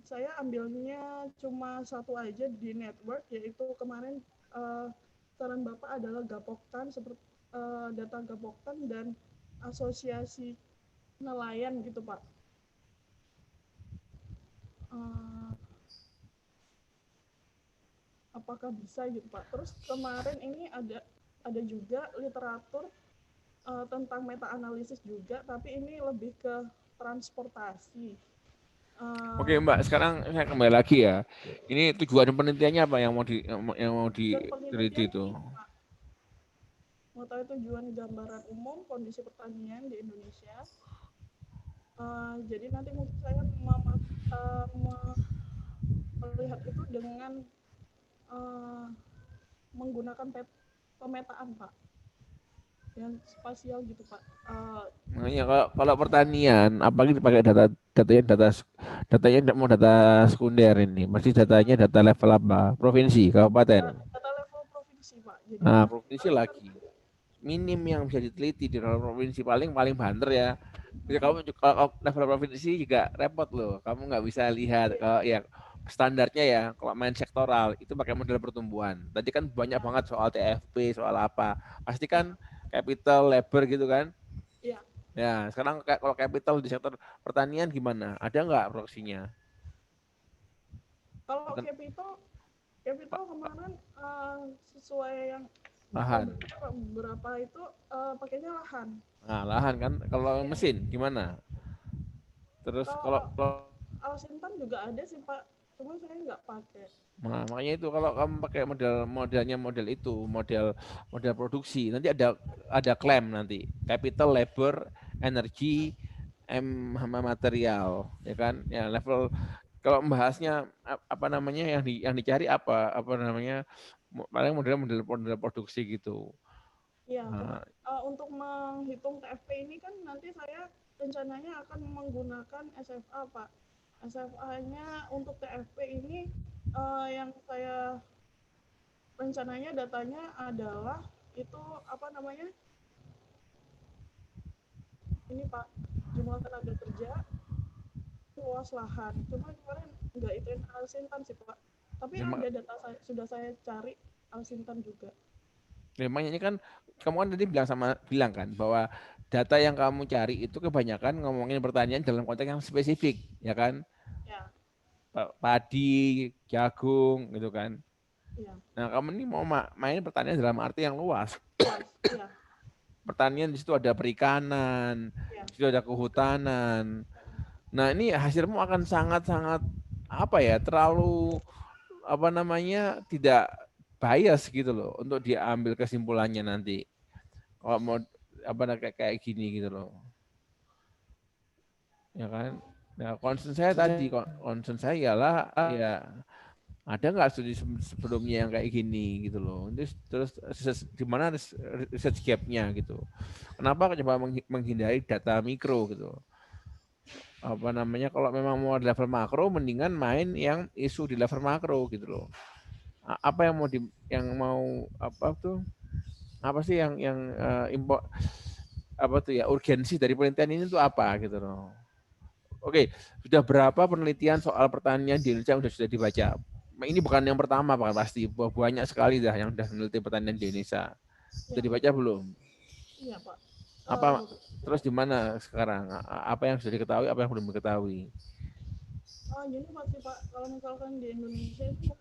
S4: Saya ambilnya cuma 1 aja di network, yaitu kemarin saran Bapak adalah Gapoktan, seperti data Gapoktan dan asosiasi nelayan gitu Pak. Apakah bisa gitu Pak? Terus kemarin ini ada juga literatur tentang meta analisis juga, tapi ini lebih ke transportasi.
S2: Oke Mbak, sekarang saya kembali lagi ya. Ini tujuan penelitiannya apa yang mau diteliti itu?
S4: Mau tahu tujuan gambaran umum kondisi pertanian di Indonesia. Jadi nanti mungkin saya melihat itu dengan menggunakan pemetaan Pak, yang spasial gitu Pak.
S2: Makanya kalau pertanian, apalagi dipakai datanya tidak mau data sekunder ini, masih datanya data level apa? Provinsi, kabupaten.
S4: Data level provinsi Pak. Jadi
S2: provinsi lagi. Minim yang bisa diteliti di dalam provinsi, paling banter ya. Jadi kamu kalau level provinsi juga repot loh. Kamu nggak bisa lihat kalau ya standarnya ya, kalau main sektoral itu pakai model pertumbuhan. Tadi kan banyak banget soal TFP, soal apa. Pasti kan capital, labor gitu kan.
S4: Iya.
S2: Ya, sekarang kalau capital di sektor pertanian gimana? Ada nggak proksinya?
S4: Kalau capital kemarin sesuai yang
S2: lahan.
S4: Berapa itu pakainya lahan.
S2: Nah, lahan kan. Kalau mesin gimana? Terus kalau
S4: Alsintan juga ada sih Pak, cuma saya nggak pakai.
S2: Nah, makanya itu kalau kamu pakai model itu, model produksi, nanti ada klaim nanti, capital, labor, energi, material, ya kan? Ya level kalau membahasnya apa namanya yang dicari apa namanya paling model produksi gitu.
S4: Iya, untuk menghitung TFP ini kan nanti saya rencananya akan menggunakan SFA Pak. SFA-nya untuk TFP ini yang saya rencananya datanya adalah itu apa namanya? Ini Pak, jumlah tenaga kerja, luas lahan. Cuma kemarin nggak itu Alsintan sih Pak. Tapi ada data sudah saya cari Alsintan juga.
S2: Memang ini kan kamu kan tadi bilang kan bahwa data yang kamu cari itu kebanyakan ngomongin pertanian dalam konteks yang spesifik, ya kan?
S4: Ya.
S2: Padi, jagung, gitu kan?
S4: Ya.
S2: Nah, kamu ini mau main pertanian dalam arti yang luas.
S4: Ya.
S2: Pertanian di situ ada perikanan, di situ ada kehutanan. Nah, ini hasilmu akan sangat-sangat apa ya? Terlalu apa namanya tidak bias gitu loh untuk diambil kesimpulannya nanti. Kalau mau kayak gini gitu loh. Ya kan? Nah, concern saya tadi, concern saya ialah ya ada nggak studi sebelumnya yang kayak gini gitu loh. Terus di mana research gap-nya gitu. Kenapa coba menghindari data mikro gitu. Apa namanya, kalau memang mau di level makro mendingan main yang isu di level makro gitu loh. Apa yang mau apa sih yang import apa tuh ya, urgensi dari penelitian ini tuh apa gitu loh. Oke, sudah berapa penelitian soal pertanian di Indonesia yang sudah dibaca? Ini bukan yang pertama Pak, pasti banyak sekali dah yang sudah meneliti pertanian di Indonesia. Sudah dibaca belum?
S4: Iya Pak.
S2: Apa terus di mana sekarang? Apa yang sudah diketahui, apa yang belum diketahui?
S4: Jadi pasti Pak, kalau misalkan di Indonesia itu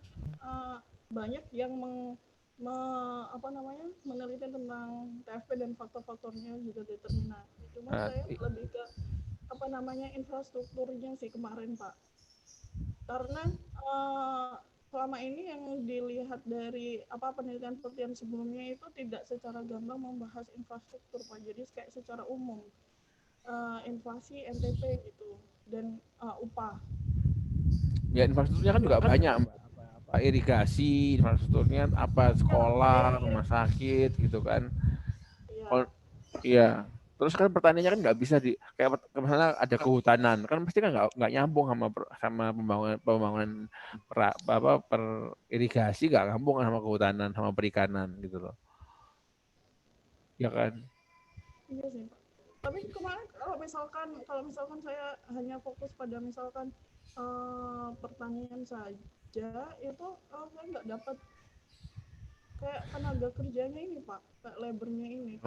S4: banyak yang meneliti tentang TFP dan faktor-faktornya juga determinan. Cuma saya lebih ke infrastrukturnya sih kemarin Pak. Karena selama ini yang dilihat dari penelitian sebelumnya itu tidak secara gamblang membahas infrastruktur Pak. Jadi kayak secara umum inflasi, NTP gitu, dan upah.
S2: Ya infrastrukturnya kan juga banyak Mbak. Irigasi, infrastrukturnya apa, sekolah, rumah sakit gitu kan. Iya. Terus kan pertaniannya kan nggak bisa kayak misalnya ada kehutanan, kan pasti kan nggak nyambung sama pembangunan per irigasi, nggak nyambung sama kehutanan, sama perikanan gitu loh. Ya kan?
S4: Iya sih Pak. Tapi kemarin kalau misalkan saya hanya fokus pada misalkan pertanian saja, itu saya nggak dapat kayak tenaga kerjanya ini Pak, kayak labornya ini.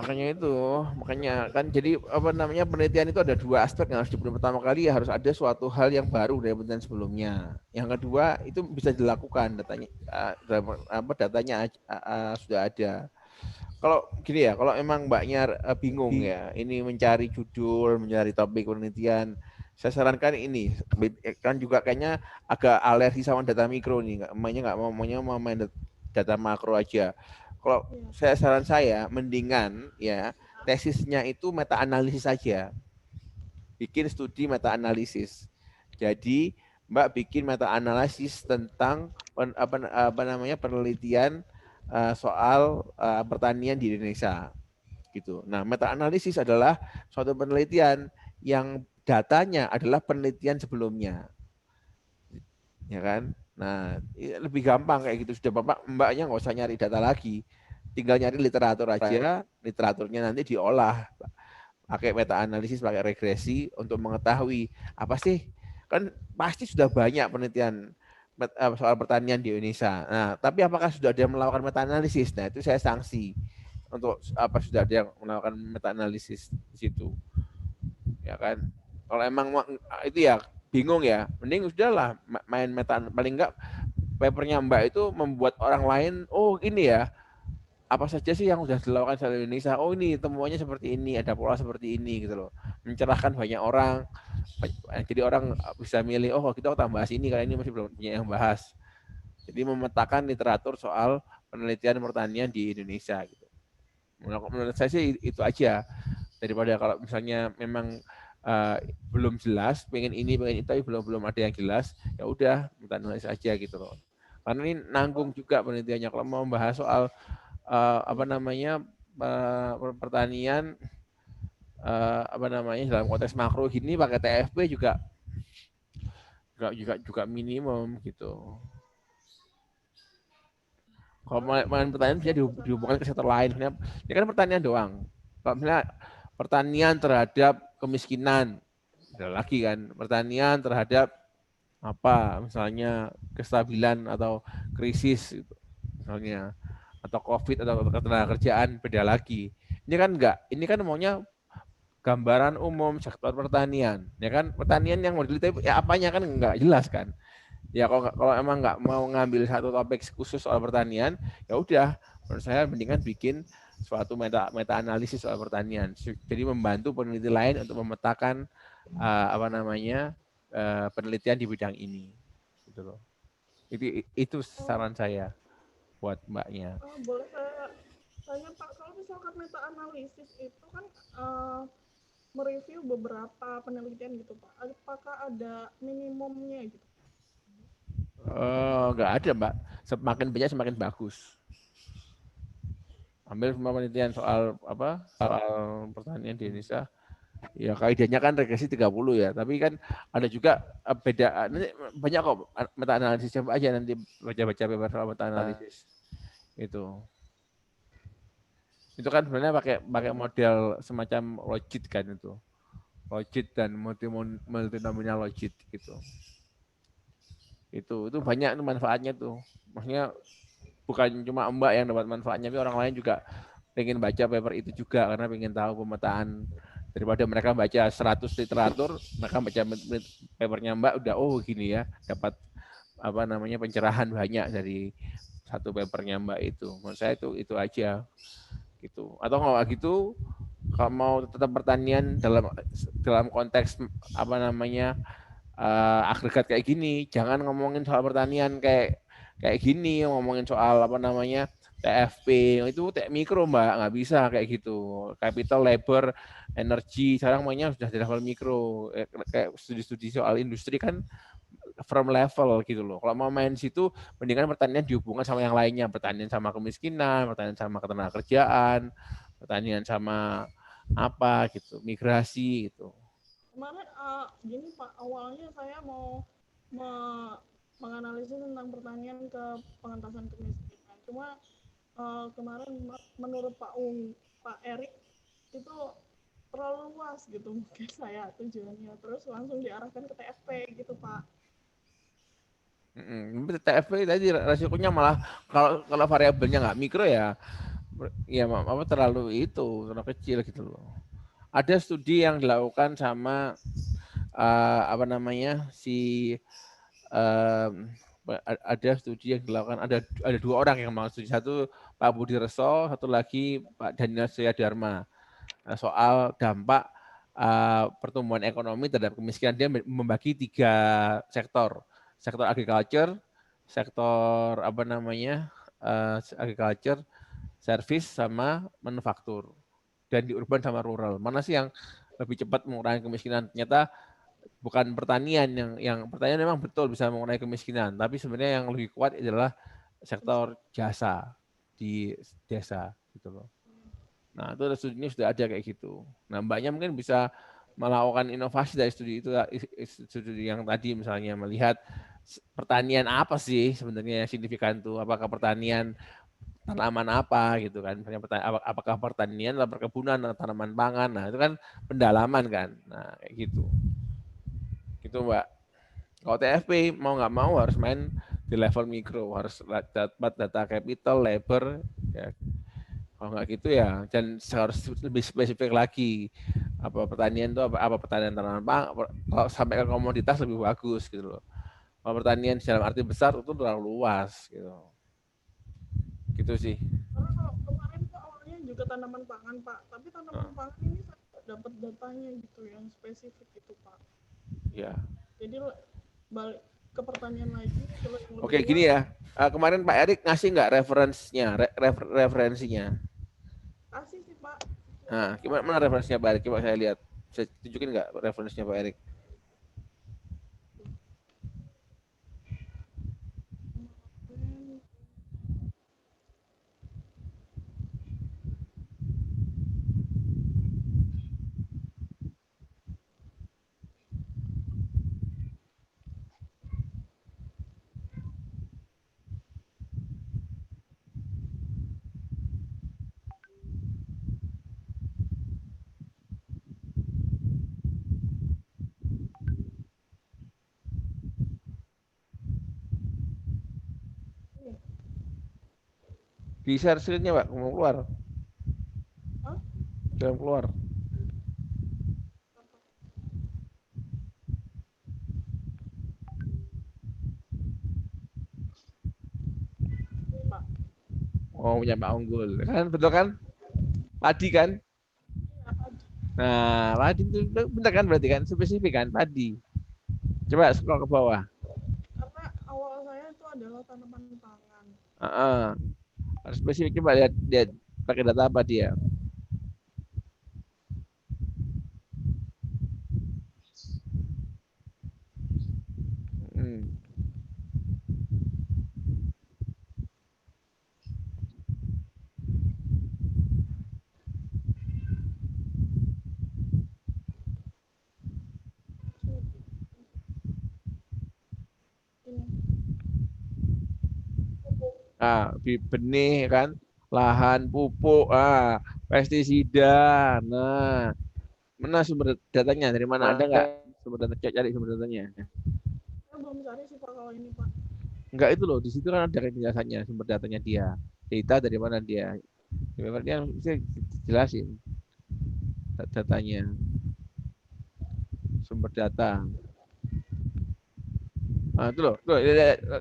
S2: Makanya kan jadi penelitian itu ada dua aspek yang harus dipenuhi. Pertama kali ya harus ada suatu hal yang baru dari penelitian sebelumnya. Yang kedua itu bisa dilakukan, datanya sudah ada. Kalau gini ya, kalau emang Mbaknya bingung ya, ini mencari judul, mencari topik penelitian, saya sarankan ini, kan juga kayaknya agak alergi sama data mikro nih, mau main data makro aja. Kalau saran saya, mendingan ya tesisnya itu meta analisis saja, bikin studi meta analisis. Jadi Mbak bikin meta analisis tentang penelitian soal pertanian di Indonesia gitu. Nah, meta analisis adalah suatu penelitian yang datanya adalah penelitian sebelumnya, ya kan? Nah, lebih gampang kayak gitu, sudah Mbaknya nggak usah nyari data lagi, tinggal nyari literatur aja, literaturnya nanti diolah pakai meta analisis, pakai regresi untuk mengetahui apa sih, kan pasti sudah banyak penelitian soal pertanian di Indonesia. Nah, tapi apakah sudah ada yang melakukan meta analisis? Nah, itu saya sanksi untuk sudah ada yang melakukan meta analisis di situ, ya kan? Kalau emang itu ya bingung ya, mending sudahlah main meta, paling enggak papernya Mbak itu membuat orang lain, oh ini ya, apa saja sih yang sudah dilakukan di Indonesia, oh ini temuannya seperti ini, ada pola seperti ini gitu loh, mencerahkan banyak orang, jadi orang bisa milih, oh kita tambah bahas ini karena ini masih belum punya yang bahas. Jadi memetakan literatur soal penelitian pertanian di Indonesia gitu. Menurut saya sih itu aja, daripada kalau misalnya memang belum jelas, pengen ini tapi belum ada yang jelas, ya udah kita nulis aja gitu loh. Karena ini nanggung juga penelitiannya. Kalau mau membahas soal pertanian dalam konteks makro gini pakai TFP juga minimum gitu. Kalau main pertanian bisa dihubungkan ke sektor lain. Ini kan pertanian doang. Kalau misalnya pertanian terhadap kemiskinan, ada lagi kan pertanian terhadap misalnya kestabilan atau krisis gitu, misalnya, atau COVID atau ketenaga kerjaan, beda lagi. Ini kan enggak, ini kan maunya gambaran umum sektor pertanian, ya kan? Pertanian yang mau diteliti ya apanya kan enggak jelas kan? Ya kalau emang nggak mau ngambil satu topik khusus soal pertanian, ya udah, menurut saya mendingan bikin suatu meta analisis soal pertanian. Jadi membantu peneliti lain untuk memetakan penelitian di bidang ini, gitu loh. Itu saran saya buat mbaknya.
S4: Boleh saya tanya Pak, kalau misalkan meta analisis itu kan mereview beberapa penelitian gitu Pak, apakah ada minimumnya gitu?
S2: Nggak ada mbak, semakin banyak semakin bagus. Ambil semua penelitian soal pertanian di Indonesia, ya kaidahnya kan regresi 30 ya, tapi kan ada juga beda, nanti banyak kok meta analisis, coba aja nanti baca-baca paper soal meta analisis. Itu kan sebenarnya pakai model semacam logit kan, itu logit dan multinomial logit gitu. Itu banyak manfaatnya tuh, maksudnya bukan cuma mbak yang dapat manfaatnya, tapi orang lain juga pengen baca paper itu juga karena pengen tahu pemetaan. Daripada mereka baca 100 literatur, mereka baca papernya mbak udah gini ya, dapat pencerahan banyak dari satu papernya mbak itu. Menurut saya itu aja gitu. Atau nggak gitu, kalau mau tetap pertanian dalam konteks agregat kayak gini, jangan ngomongin soal pertanian kayak gini, ngomongin soal TFP, itu mikro mbak, nggak bisa kayak gitu. Capital, labor, energi, sekarang mainnya sudah di level mikro. Kayak studi-studi soal industri kan from level gitu loh. Kalau mau main situ, mendingan pertanian dihubungkan sama yang lainnya. Pertanian sama kemiskinan, pertanian sama ketenagakerjaan, pertanian sama apa gitu, migrasi gitu.
S4: Kemarin gini Pak, awalnya saya mau menganalisis tentang pertanian ke pengentasan kemiskinan. Cuma kemarin menurut Pak Erik itu terlalu luas gitu mungkin saya tujuannya, terus langsung diarahkan ke TFP gitu Pak.
S2: TFP tadi resikonya malah kalau variabelnya nggak mikro ya terlalu kecil gitu loh. Ada studi yang dilakukan sama ada studi yang dilakukan, ada 2 orang yang mau studi, satu Pak Budi Reso, satu lagi Pak Daniel Suyadharma, soal dampak pertumbuhan ekonomi terhadap kemiskinan. Dia membagi 3 sektor agriculture, sektor agriculture, service sama manufaktur, dan di urban sama rural. Mana sih yang lebih cepat mengurangi kemiskinan? Ternyata bukan pertanian, yang pertanian memang betul bisa mengurangi kemiskinan, tapi sebenarnya yang lebih kuat adalah sektor jasa di desa gitu loh. Nah, itu studinya sudah ada kayak gitu. Nah, mbaknya mungkin bisa melakukan inovasi dari studi yang tadi, misalnya melihat pertanian apa sih sebenarnya yang signifikan tuh, apakah pertanian tanaman apa gitu kan, apakah pertanian atau perkebunan atau tanaman pangan. Nah, itu kan pendalaman kan. Nah, kayak gitu mbak. Kalau TFP mau nggak mau harus main di level mikro, harus dapat data capital, labor ya. Kalau nggak gitu ya, dan harus lebih spesifik lagi, apa pertanian itu apa pertanian tanaman pangan, kalau sampai ke komoditas lebih bagus gitu loh. Kalau pertanian dalam arti besar itu terlalu luas gitu sih.
S4: Karena kalau kemarin tuh awalnya juga tanaman pangan Pak, tapi tanaman pangan ini saya dapat datanya gitu yang spesifik gitu Pak.
S2: Ya.
S4: Jadi balik ke pertanian lagi.
S2: Oke, gini ya. Kemarin Pak Erik ngasih nggak referensinya?
S4: Kasih sih Pak.
S2: Nah, mana referensinya Pak Erik? Coba saya lihat. Saya tunjukin nggak referensinya Pak Erik? Di share screen-nya Pak, mau keluar. Jangan keluar. Punya Pak Unggul. Kan betul kan? Padi kan? Nah, padi itu benar kan, berarti kan spesifik kan padi. Coba scroll ke bawah.
S4: Karena awal saya itu ada
S2: Harus spesifik, coba lihat dia pakai data apa dia. Hmm.
S4: Ini
S2: Benih kan, lahan, pupuk, pestisida. Nah, mana sumber datanya? Dari mana? Ada nggak sumber data? Cari sumber datanya.
S4: saya belum cari sih Pak kalau ini Pak.
S2: Enggak, itu loh, di situ kan ada penjelasannya, sumber datanya dia. Data dari mana dia. Dia bisa jelasin datanya, sumber data. Itu loh,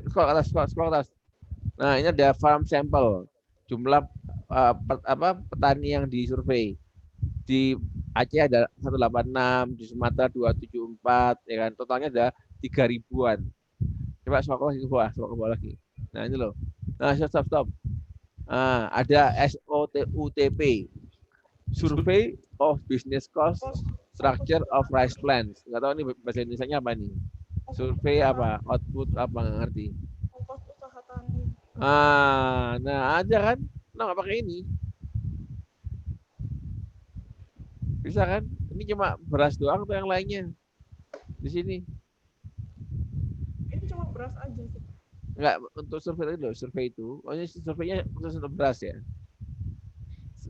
S2: scroll atas, scroll atas. Nah, ini ada farm sample, jumlah petani yang disurvei. Di Aceh ada 186, di Sumatera 274, ya kan. Totalnya ada 3.000-an. Coba scroll ke bawah lagi. Nah, ini loh. Nah, stop. Ada SOTUTP, Survey of Business Cost Structure of Rice Plants. Nggak tahu ini bahasa Indonesia apa nih. Survei apa, output apa, nggak ngerti.
S4: Ongkos usaha tani.
S2: Nah aja kan, nggak pakai ini. Bisa kan? Ini cuma beras doang atau yang lainnya di sini?
S4: Ini cuma beras aja sih.
S2: Enggak, untuk survei itu loh, survei itu. Oh, ini surveinya khusus untuk beras ya.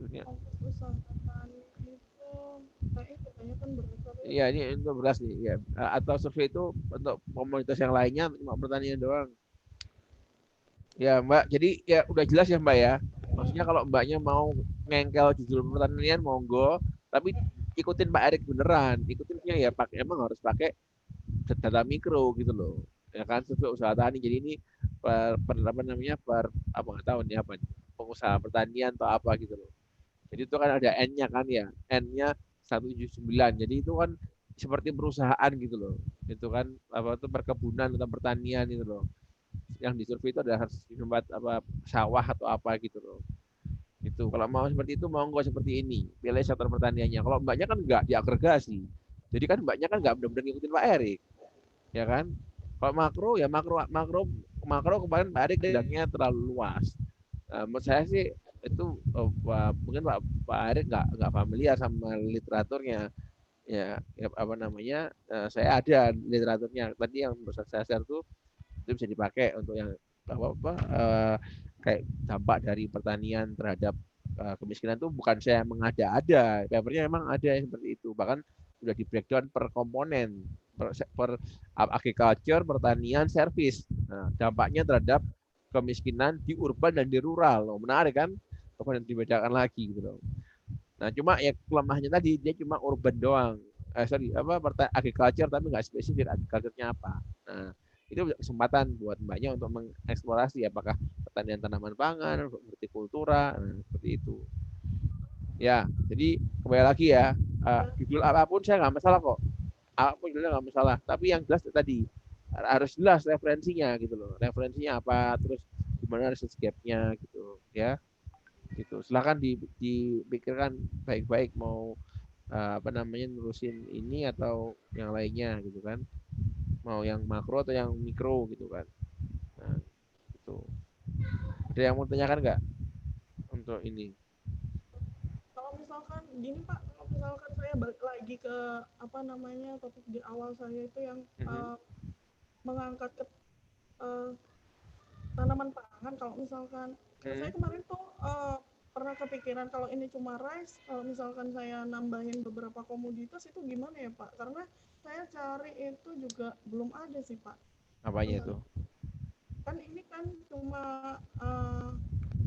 S4: Ongkos usaha tani itu kayaknya kebanyakan beras.
S2: Iya, ini untuk beras nih, ya. Atau survei itu untuk komoditas yang lainnya, cuma pertanian doang. Ya, Mbak. Jadi ya udah jelas ya, Mbak ya. Maksudnya kalau Mbaknya mau ngengkel judul pertanian, monggo. Tapi ikutin Pak Erik beneran. Ikutinnya ya pakai, emang harus pakai data mikro gitu loh. Ya kan, survei usaha tani. Jadi ini apa namanya, apa nggak tahu nih apa, pengusaha pertanian atau apa gitu loh. Jadi itu kan ada N-nya kan ya. N-nya 179. Jadi itu kan seperti perusahaan gitu loh. Itu kan apa itu perkebunan atau pertanian gitu loh. Yang disurvei itu ada tempat apa, sawah atau apa gitu loh. Itu kalau mau seperti itu mau nggak seperti ini. Pilih sektor pertaniannya. Kalau mbaknya kan nggak diagregasi. Jadi kan mbaknya kan nggak benar-benar ngikutin Pak Erik. Ya kan? Kalau makro ya makro kemarin Pak Erik bilangnya terlalu luas. Menurut saya sih itu mungkin Pak Erik nggak familiar sama literaturnya. Ya apa namanya, saya ada literaturnya tadi yang saya share tuh, itu bisa dipakai untuk yang apa kayak dampak dari pertanian terhadap kemiskinan tuh bukan saya mengada-ada, papernya memang ada yang seperti itu, bahkan sudah di breakdown per komponen, per agriculture, pertanian, service. Nah, dampaknya terhadap kemiskinan di urban dan di rural. Loh, menarik kan? Kemudian dibedakan lagi gitu loh. Nah, cuma ya kelemahannya tadi dia cuma urban doang. Agriculture tapi nggak spesifik agriculture-nya apa. Nah, itu kesempatan buat mbaknya untuk mengeksplorasi apakah pertanian tanaman pangan, hortikultura, seperti itu. Ya, jadi kembali lagi ya, judul apapun saya nggak masalah kok. Apapun judulnya nggak masalah. Tapi yang jelas tadi harus jelas referensinya gitu loh. Referensinya apa, terus gimana research gap-nya gitu ya. Gitu. Silakan dipikirkan baik-baik mau apa namanya nurusin ini atau yang lainnya gitu kan. Mau yang makro atau yang mikro gitu kan. Nah, itu. Ada yang mau tanyakan nggak untuk ini?
S4: Kalau misalkan gini Pak, kalau misalkan saya balik lagi ke apa namanya topik di awal saya itu yang mengangkat ke tanaman pangan. Kalau misalkan saya kemarin tuh pernah kepikiran kalau ini cuma rice, kalau misalkan saya nambahin beberapa komoditas itu gimana ya Pak? Karena saya cari itu juga belum ada sih Pak.
S2: Apanya itu?
S4: Kan ini kan cuma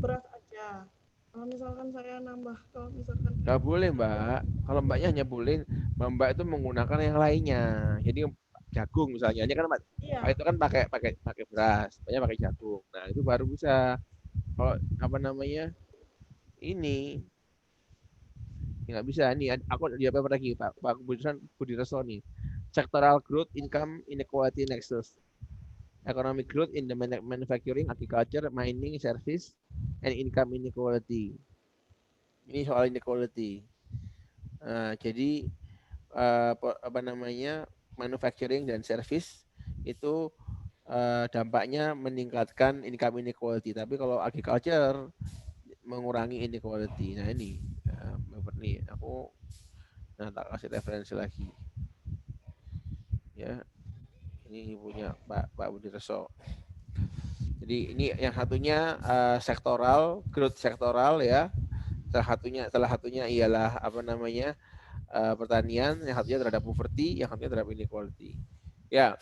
S4: beras aja. Kalau misalkan saya nambah, kalau misalkan
S2: Nggak boleh Mbak. Kalau Mbaknya hanya boleh Mbak itu menggunakan yang lainnya. Jadi jagung misalnya, ini kan Mbak itu kan pakai beras, Mbaknya pakai jagung. Nah itu baru bisa. Kalau apa namanya ini nggak bisa. Ini aku di apa lagi Pak Budi Resto nih. Sectoral growth income inequality nexus. economic growth in the manufacturing, agriculture, mining, service, and income inequality. Ini soal inequality. Jadi apa namanya, manufacturing dan service itu dampaknya meningkatkan income inequality. Tapi kalau agriculture mengurangi inequality. Nah ini, nih aku tak kasih referensi lagi. Ya, ini punya Pak Budi Reso. Jadi ini yang satunya sektoral, growth sektoral ya. Salah satunya ialah apa namanya, pertanian, yang satunya terhadap poverty, yang satunya terhadap inequality. Ya.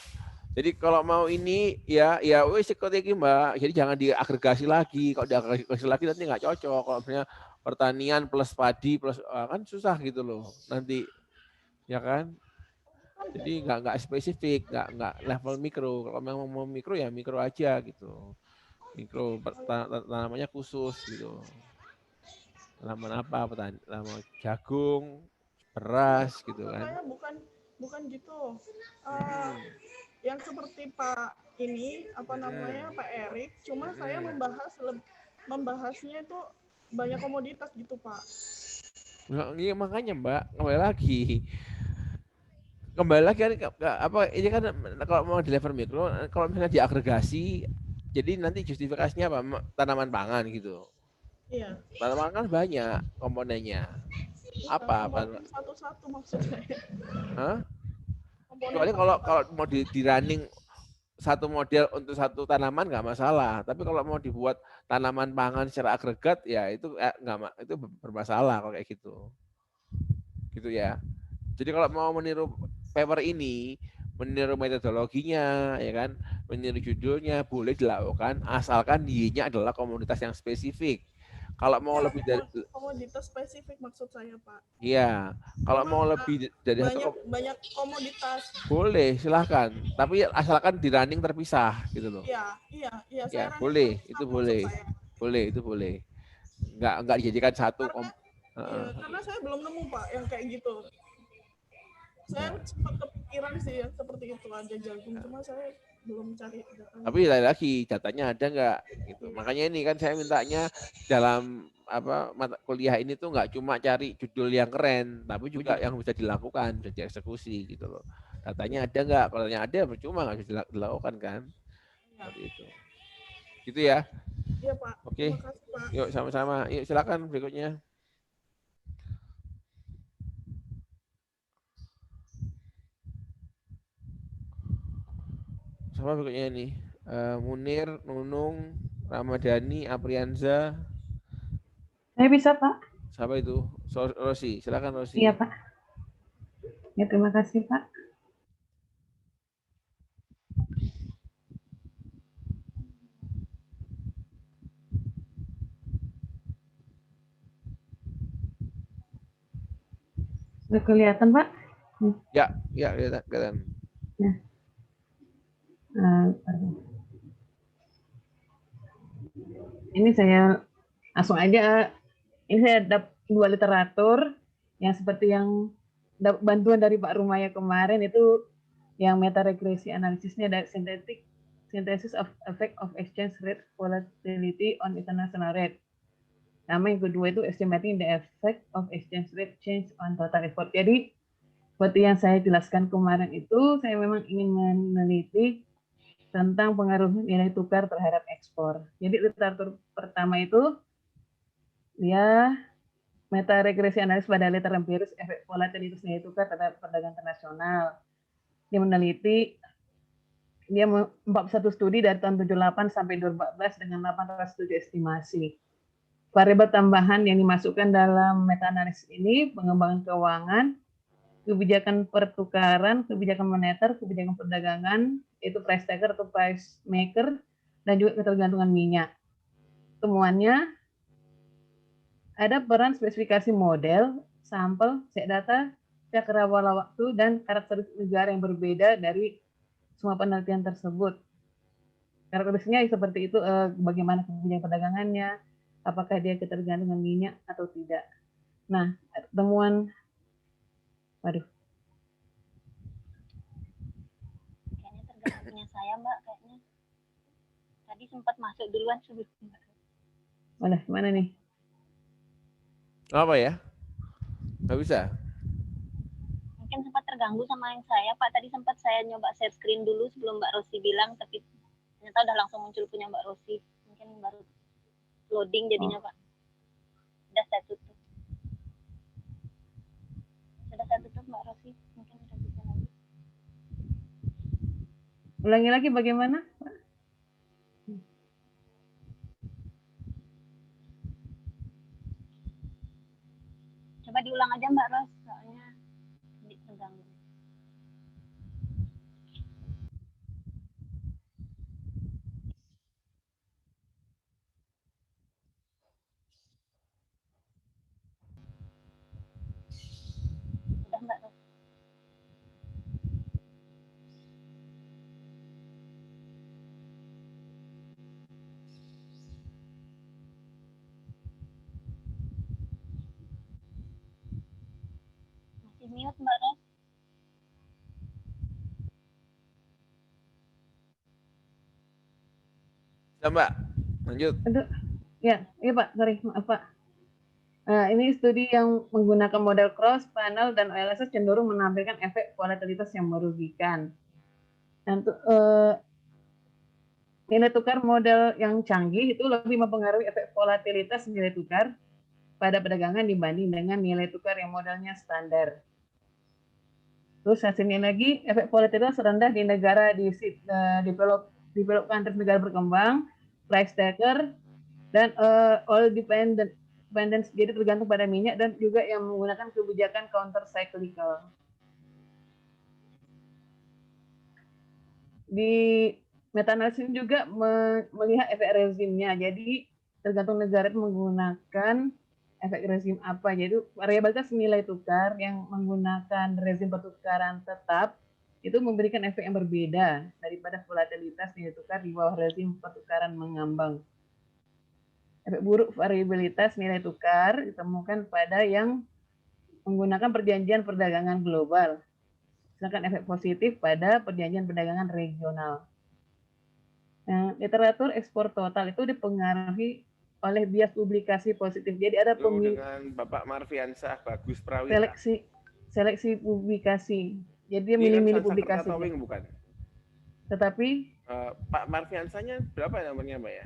S2: Jadi kalau mau ini ya wis strategi Mbak. Jadi jangan diagregasi lagi. Kalau diagregasi lagi nanti nggak cocok. Kalau misalnya pertanian plus padi plus kan susah gitu loh nanti, ya kan? Jadi nggak spesifik, nggak level mikro. Kalau memang mau mikro ya mikro aja gitu. Mikro tanamannya khusus gitu. Tanaman apa? Tanaman jagung, beras gitu kan.
S4: Saya bukan gitu. Yang seperti Pak ini apa namanya Pak Erik, cuma saya membahasnya itu banyak komoditas gitu Pak.
S2: Iya makanya Mbak, kembali lagi kan apa ini kan kalau mau di level mikro, kalau misalnya diagregasi, jadi nanti justifikasinya apa? Tanaman pangan gitu.
S4: Iya.
S2: Tanaman kan banyak komponennya. Apa?
S4: Komponen satu-satu maksud saya.
S2: Hah?
S4: Komponen
S2: Kecuali kalau mau di running satu model untuk satu tanaman nggak masalah. Tapi kalau mau dibuat tanaman pangan secara agregat ya itu itu bermasalah kalau kayak gitu. Gitu ya. Jadi kalau mau meniru paper ini, meniru metodologinya, ya kan, meniru judulnya boleh dilakukan, asalkan Y-nya adalah komunitas yang spesifik. Kalau mau lebih dari
S4: komoditas spesifik maksud saya Pak.
S2: Iya, kalau mau lebih dari
S4: banyak komoditas.
S2: Boleh, silahkan. Tapi asalkan di running terpisah gitu loh.
S4: Iya.
S2: Ya, boleh, itu boleh. Boleh, itu boleh. Enggak dijadikan satu.
S4: Karena saya belum nemu Pak yang kayak gitu. Saya sempat kepikiran sih yang seperti itu ada jagung, cuma saya belum cari datanya.
S2: Tapi lagi datanya ada nggak gitu. Makanya ini kan saya mintanya dalam mata kuliah ini tuh nggak cuma cari judul yang keren, tapi juga yang bisa dilakukan, bisa dieksekusi gitu loh. Datanya ada nggak? Kalau ada percuma nggak bisa dilakukan kan. Seperti itu. Gitu ya.
S4: Iya Pak.
S2: Oke.
S4: Terima kasih Pak.
S2: Yuk sama-sama. Yuk silakan berikutnya. Sama berikutnya ini. Munir, Nunung, Ramadhani, Aprianza.
S5: Saya bisa Pak.
S2: Siapa itu? Rosi, silakan Rosi.
S5: Iya Pak. Ya terima kasih Pak. Sudah kelihatan Pak?
S2: Ya kelihatan.
S5: Ya. Ini saya langsung aja. Ini saya dapat 2 literatur yang seperti yang bantuan dari Pak Rumaya kemarin itu yang meta regresi analisisnya dari synthesis of effect of exchange rate volatility on international rate. Sama yang kedua itu estimating the effect of exchange rate change on total effort. Jadi seperti yang saya jelaskan kemarin itu, saya memang ingin meneliti tentang pengaruh nilai tukar terhadap ekspor. Jadi literatur pertama itu dia meta regresi analisis pada liter empiris efek volatilitas nilai tukar terhadap perdagangan internasional. Dia meneliti 41 studi dari tahun 78 sampai 2014 dengan 807 estimasi. Variabel tambahan yang dimasukkan dalam meta analisis ini pengembangan keuangan, kebijakan pertukaran, kebijakan moneter, kebijakan perdagangan, yaitu price taker atau price maker, dan juga ketergantungan minyak. Temuannya ada peran spesifikasi model, sampel, set data, cakrawala waktu, dan karakteristik negara yang berbeda dari semua penelitian tersebut. Karakteristiknya seperti itu, bagaimana kebijakan perdagangannya, apakah dia ketergantungan minyak atau tidak. Nah, temuan,
S6: kayaknya tergantung punya saya Mbak, kayaknya. Tadi sempat masuk duluan sebelum.
S5: Mana nih?
S2: Apa ya? Nggak bisa.
S6: Mungkin sempat terganggu sama yang saya, Pak. Tadi sempat saya nyoba share screen dulu sebelum Mbak Rosi bilang, tapi ternyata udah langsung muncul punya Mbak Rosi. Mungkin baru loading jadinya, Pak. Sudah saya tutup. Sudah saya tutup, Mbak Rosi. Mungkin udah bisa lagi.
S5: Ulangi lagi bagaimana?
S6: Coba diulang aja Mbak Ros, soalnya terganggu. Udah Mbak Ros. Masih mute Mbak Ros.
S2: Sudah Mbak, lanjut.
S5: Aduh, ya, iya Pak, sorry, maaf Pak. Ini studi yang menggunakan model cross panel dan OLSS cenderung menampilkan efek volatilitas yang merugikan. Dan nilai tukar model yang canggih itu lebih mempengaruhi efek volatilitas nilai tukar pada perdagangan dibanding dengan nilai tukar yang modelnya standar. Terus hasilnya lagi, efek volatilitas rendah di negara di develop countries, negara berkembang, price taker, dan oil dependence, jadi tergantung pada minyak, dan juga yang menggunakan kebijakan counter cyclical. Di meta-analisis juga melihat efek rezimnya, jadi tergantung negara itu menggunakan efek rezim apa. Jadi variabilitas nilai tukar yang menggunakan rezim pertukaran tetap itu memberikan efek yang berbeda daripada volatilitas nilai tukar di bawah rezim pertukaran mengambang. Efek buruk variabilitas nilai tukar ditemukan pada yang menggunakan perjanjian perdagangan global, sedangkan efek positif pada perjanjian perdagangan regional. Nah, literatur ekspor total itu dipengaruhi oleh bias publikasi positif. Jadi ada
S2: dengan Bapak Marfiansah Bagus Prawira.
S5: Seleksi publikasi. Jadi dia milih-milih publikasi.
S2: Bukan.
S5: Tetapi
S2: Pak Marfiansahnya berapa nomornya Mbak ya?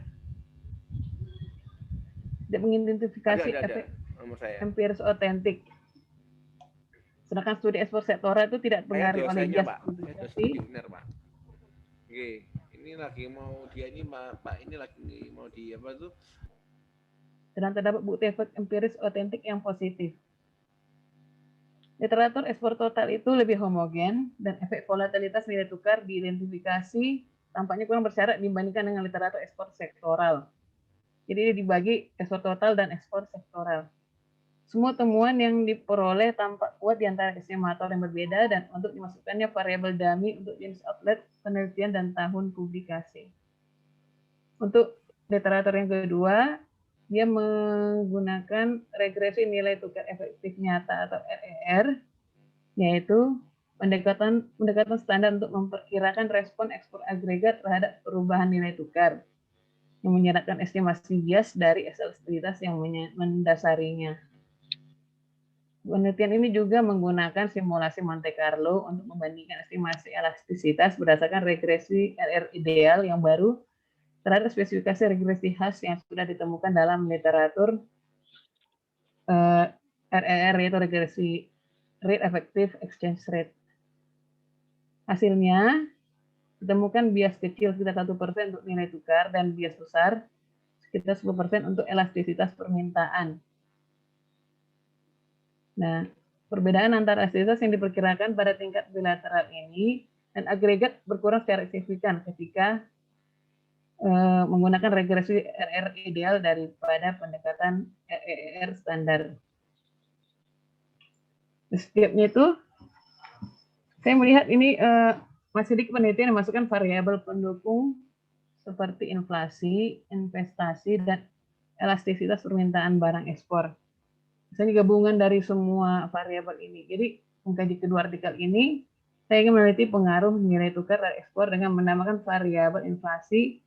S5: Dia mengidentifikasi efek empiris otentik. Sedangkan studi ekspor sektoral itu tidak dipengaruhi oleh bias publikasi.
S2: Benar, Pak. Oke, ini lagi mau dia ini Pak ini lagi mau di apa tuh?
S5: Dan terdapat bukti efek empiris otentik yang positif. Literatur ekspor total itu lebih homogen dan efek volatilitas nilai tukar diidentifikasi tampaknya kurang bersyarat dibandingkan dengan literatur ekspor sektoral. Jadi dibagi ekspor total dan ekspor sektoral. Semua temuan yang diperoleh tampak kuat di antara estimator yang berbeda dan untuk dimasukkannya variabel dummy untuk jenis outlet, penelitian, dan tahun publikasi. Untuk literatur yang kedua, dia menggunakan regresi nilai tukar efektif nyata atau RER, yaitu pendekatan standar untuk memperkirakan respon ekspor agregat terhadap perubahan nilai tukar, yang menyeratkan estimasi bias dari elastisitas yang mendasarinya. Penelitian ini juga menggunakan simulasi Monte Carlo untuk membandingkan estimasi elastisitas berdasarkan regresi RR ideal yang baru terhadap spesifikasi regresi khas yang sudah ditemukan dalam literatur RR, yaitu regresi rate effective exchange rate. Hasilnya ditemukan bias kecil sekitar 1% untuk nilai tukar dan bias besar sekitar 10% untuk elastisitas permintaan. Nah, perbedaan antara elastisitas yang diperkirakan pada tingkat bilateral ini dan agregat berkurang secara signifikan ketika menggunakan regresi RR ideal daripada pendekatan RER standar. Setiapnya itu, saya melihat ini masih sedikit penelitian yang masukkan variabel pendukung seperti inflasi, investasi, dan elastisitas permintaan barang ekspor. Misalnya gabungan dari semua variabel ini. Jadi mengkaji kedua artikel ini, saya ingin meneliti pengaruh nilai tukar dari ekspor dengan menambahkan variabel inflasi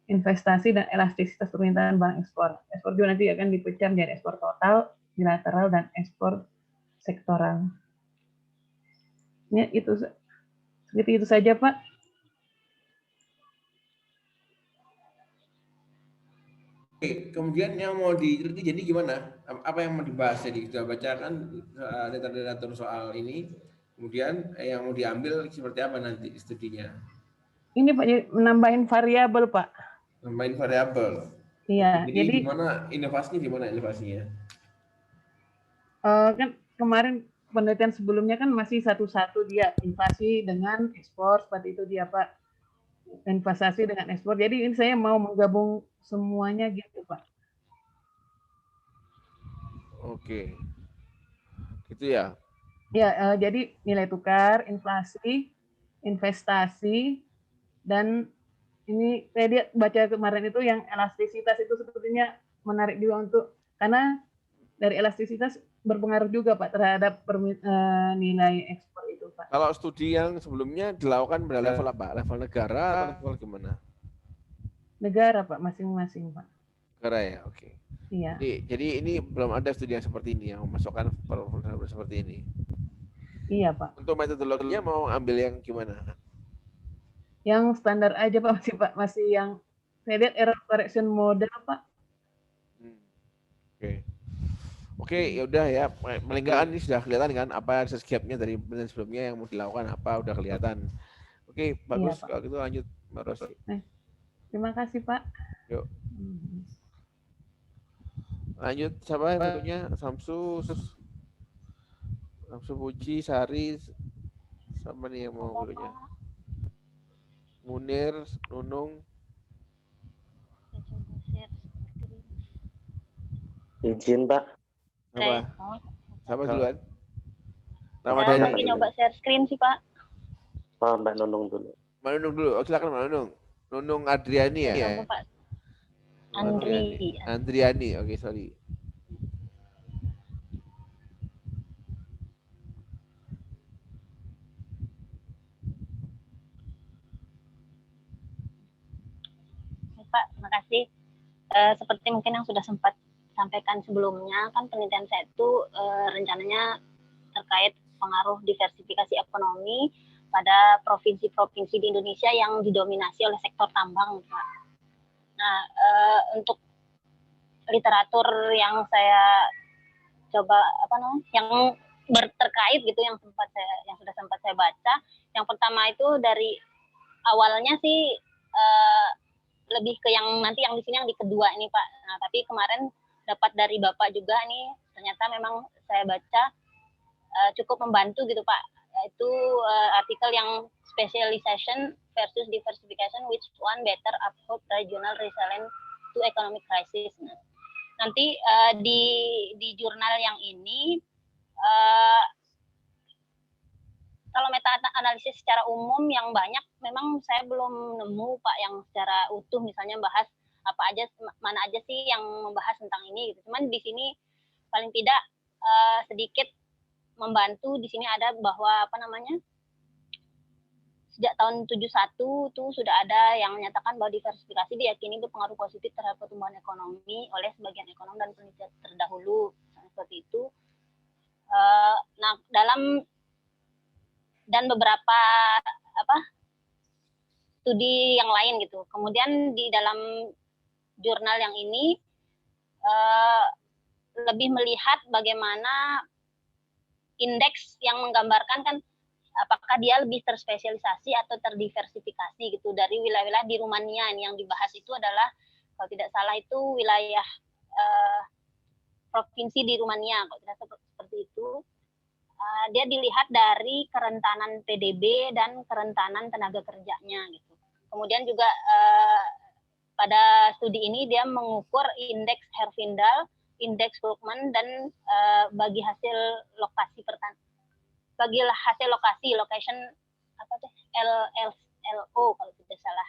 S5: investasi dan elastisitas permintaan barang ekspor. Ekspor juga nanti akan dipecah menjadi ekspor total, bilateral, dan ekspor sektoral. Ya, seperti itu saja, Pak.
S2: Oke, kemudian yang mau diteliti jadi gimana? Apa yang mau dibahas? Jadi kita bacakan literatur soal ini, kemudian yang mau diambil seperti apa nanti studinya?
S5: Ini Pak, menambahin variabel, Pak.
S2: Nambahin variabel.
S5: Iya,
S2: jadi gimana inovasinya?
S5: Kan kemarin penelitian sebelumnya kan masih satu-satu dia inflasi dengan ekspor, seperti itu dia, Pak. Investasi dengan ekspor. Jadi ini saya mau menggabung semuanya gitu, Pak.
S2: Oke. Gitu ya.
S5: Ya, jadi nilai tukar, inflasi, investasi, dan ini saya baca kemarin itu yang elastisitas itu sepertinya menarik juga karena dari elastisitas berpengaruh juga Pak terhadap nilai ekspor itu Pak.
S2: Kalau studi yang sebelumnya dilakukan pada level apa? Level negara atau level gimana?
S5: Negara Pak, masing-masing Pak.
S2: Negara ya, oke.
S5: Iya.
S2: Jadi ini belum ada studi yang seperti ini yang memasukkan seperti ini.
S5: Iya Pak.
S2: Untuk metodologinya mau ambil yang gimana?
S5: Yang standar aja Pak, masih yang saya lihat error correction model Pak.
S2: Oke, ya udah ya. Paling nggak ini sudah kelihatan kan apa gapnya dari penelitian sebelumnya yang mau dilakukan apa udah kelihatan. Oke, bagus. Iya, kalau gitu lanjut Mbak Rosi.
S5: Terima kasih Pak.
S2: Yuk. Lanjut siapa berikutnya? Samsu Puji, Sari, sama nih yang mau berikutnya. Munir, Nunung.
S7: Izin Pak.
S2: Sama duluan.
S6: Saya lagi nyoba share screen sih Pak.
S7: Oh, Mbak Nunung dulu.
S2: Mbak Nunung dulu. Oh, silakan Mbak Nunung. Nunung Adriani ya?
S6: Pak.
S2: Andriani. Oke, sorry.
S6: Pak, terima kasih. Seperti mungkin yang sudah sempat sampaikan sebelumnya, kan penelitian saya itu rencananya terkait pengaruh diversifikasi ekonomi pada provinsi-provinsi di Indonesia yang didominasi oleh sektor tambang, Pak. Nah, untuk literatur yang saya coba yang terkait gitu yang sudah sempat saya baca, yang pertama itu dari awalnya sih lebih ke yang nanti yang di sini yang di kedua ini Pak. Nah, tapi kemarin dapat dari Bapak juga nih, ternyata memang saya baca cukup membantu gitu Pak. Yaitu artikel yang specialization versus diversification, which one better uphold regional resilience to economic crisis. Nah, nanti di jurnal yang ini kalau meta analisis secara umum yang banyak memang saya belum nemu Pak yang secara utuh misalnya bahas mana aja sih yang membahas tentang ini gitu. Cuman di sini paling tidak sedikit membantu. Di sini ada bahwa sejak tahun 71 tuh sudah ada yang menyatakan bahwa diversifikasi diyakini berpengaruh positif terhadap pertumbuhan ekonomi oleh sebagian ekonom dan peneliti terdahulu seperti itu. Nah, dan beberapa studi yang lain gitu. Kemudian di dalam jurnal yang ini lebih melihat bagaimana indeks yang menggambarkan kan apakah dia lebih terspesialisasi atau terdiversifikasi gitu dari wilayah-wilayah di Rumania. Yang dibahas itu adalah kalau tidak salah itu wilayah provinsi di Rumania, kalau tidak seperti itu. Dia dilihat dari kerentanan PDB dan kerentanan tenaga kerjanya gitu. Kemudian juga pada studi ini dia mengukur indeks Herfindahl, indeks Krugman dan bagi hasil lokasi location LLO kalau tidak salah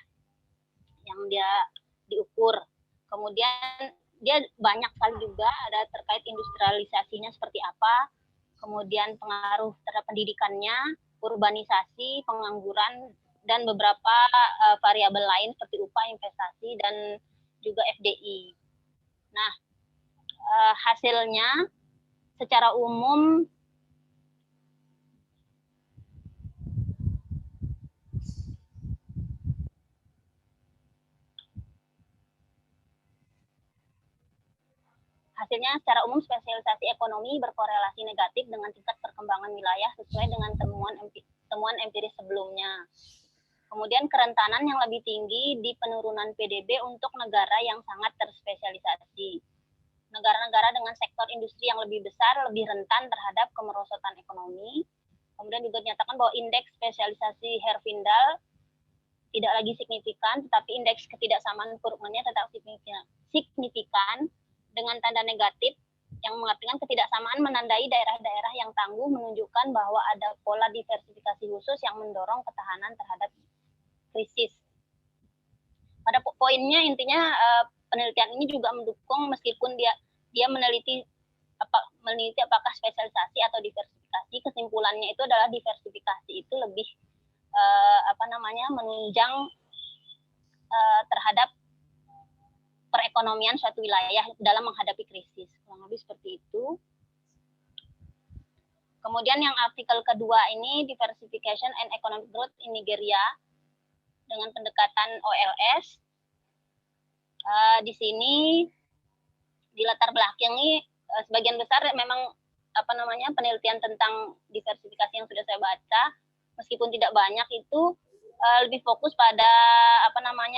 S6: yang dia diukur. Kemudian dia banyak sekali juga ada terkait industrialisasinya seperti apa, kemudian pengaruh terhadap pendidikannya, urbanisasi, pengangguran, dan beberapa variabel lain seperti upah, investasi, dan juga FDI. Nah, hasilnya secara umum spesialisasi ekonomi berkorelasi negatif dengan tingkat perkembangan wilayah sesuai dengan temuan empiris sebelumnya. Kemudian kerentanan yang lebih tinggi di penurunan PDB untuk negara yang sangat terspesialisasi. Negara-negara dengan sektor industri yang lebih besar lebih rentan terhadap kemerosotan ekonomi. Kemudian juga dinyatakan bahwa indeks spesialisasi Herfindahl tidak lagi signifikan, tetapi indeks ketidaksamaan kurvanya tetap signifikan dengan tanda negatif, yang mengartikan ketidaksamaan menandai daerah-daerah yang tangguh menunjukkan bahwa ada pola diversifikasi khusus yang mendorong ketahanan terhadap krisis. Pada poinnya intinya penelitian ini juga mendukung meskipun dia meneliti apakah spesialisasi atau diversifikasi, kesimpulannya itu adalah diversifikasi itu lebih menunjang terhadap perekonomian suatu wilayah dalam menghadapi krisis. Kurang lebih seperti itu. Kemudian yang artikel kedua ini, Diversification and Economic Growth in Nigeria, dengan pendekatan OLS. Di sini di latar belakangi sebagian besar memang penelitian tentang diversifikasi yang sudah saya baca, meskipun tidak banyak, itu lebih fokus pada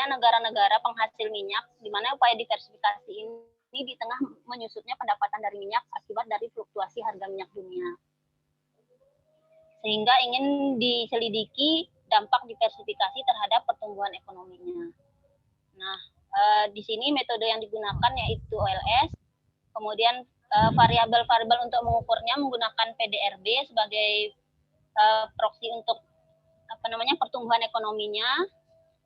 S6: negara-negara penghasil minyak, di mana upaya diversifikasi ini di tengah menyusutnya pendapatan dari minyak akibat dari fluktuasi harga minyak dunia, sehingga ingin diselidiki dampak diversifikasi terhadap pertumbuhan ekonominya. Nah, di sini metode yang digunakan yaitu OLS, kemudian variabel-variabel untuk mengukurnya menggunakan PDRB sebagai proksi untuk pertumbuhan ekonominya.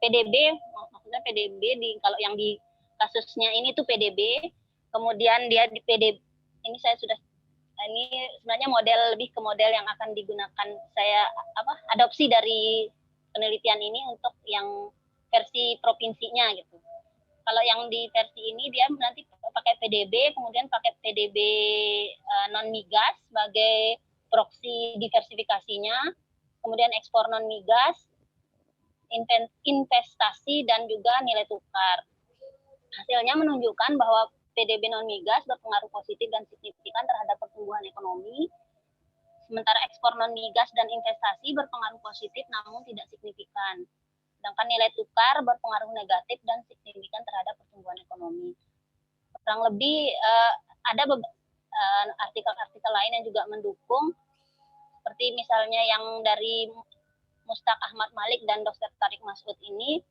S6: PDB, maksudnya PDB kalau yang di kasusnya ini tuh PDB, kemudian dia di PDB ini ini sebenarnya lebih ke model yang akan digunakan saya adopsi dari penelitian ini untuk yang versi provinsinya gitu. Kalau yang di versi ini dia nanti pakai PDB, kemudian pakai PDB non migas sebagai proksi diversifikasinya, kemudian ekspor non migas, investasi, dan juga nilai tukar. Hasilnya menunjukkan bahwa PDB non migas berpengaruh positif dan signifikan terhadap pertumbuhan ekonomi, sementara ekspor non migas dan investasi berpengaruh positif namun tidak signifikan. Sedangkan nilai tukar berpengaruh negatif dan signifikan terhadap pertumbuhan ekonomi. Kurang lebih ada artikel-artikel lain yang juga mendukung, seperti misalnya yang dari Mustaq Ahmad Malik dan Dr. Tariq Masud ini.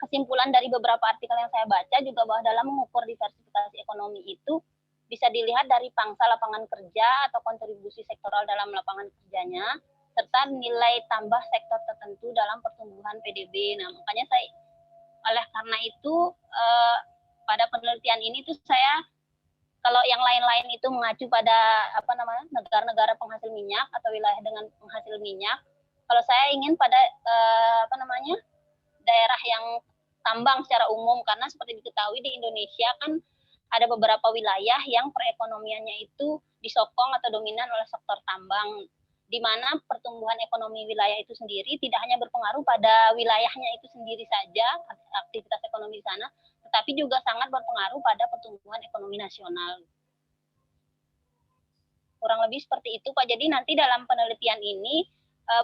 S6: Kesimpulan dari beberapa artikel yang saya baca juga bahwa dalam mengukur diversifikasi ekonomi itu bisa dilihat dari pangsa lapangan kerja atau kontribusi sektoral dalam lapangan kerjanya, serta nilai tambah sektor tertentu dalam pertumbuhan PDB. Nah, makanya oleh karena itu pada penelitian ini tuh saya, kalau yang lain-lain itu mengacu pada negara-negara penghasil minyak atau wilayah dengan penghasil minyak, kalau saya ingin pada daerah yang tambang secara umum, karena seperti diketahui di Indonesia kan ada beberapa wilayah yang perekonomiannya itu disokong atau dominan oleh sektor tambang, di mana pertumbuhan ekonomi wilayah itu sendiri tidak hanya berpengaruh pada wilayahnya itu sendiri saja, aktivitas ekonomi di sana, tetapi juga sangat berpengaruh pada pertumbuhan ekonomi nasional. Kurang lebih seperti itu, Pak. Jadi nanti dalam penelitian ini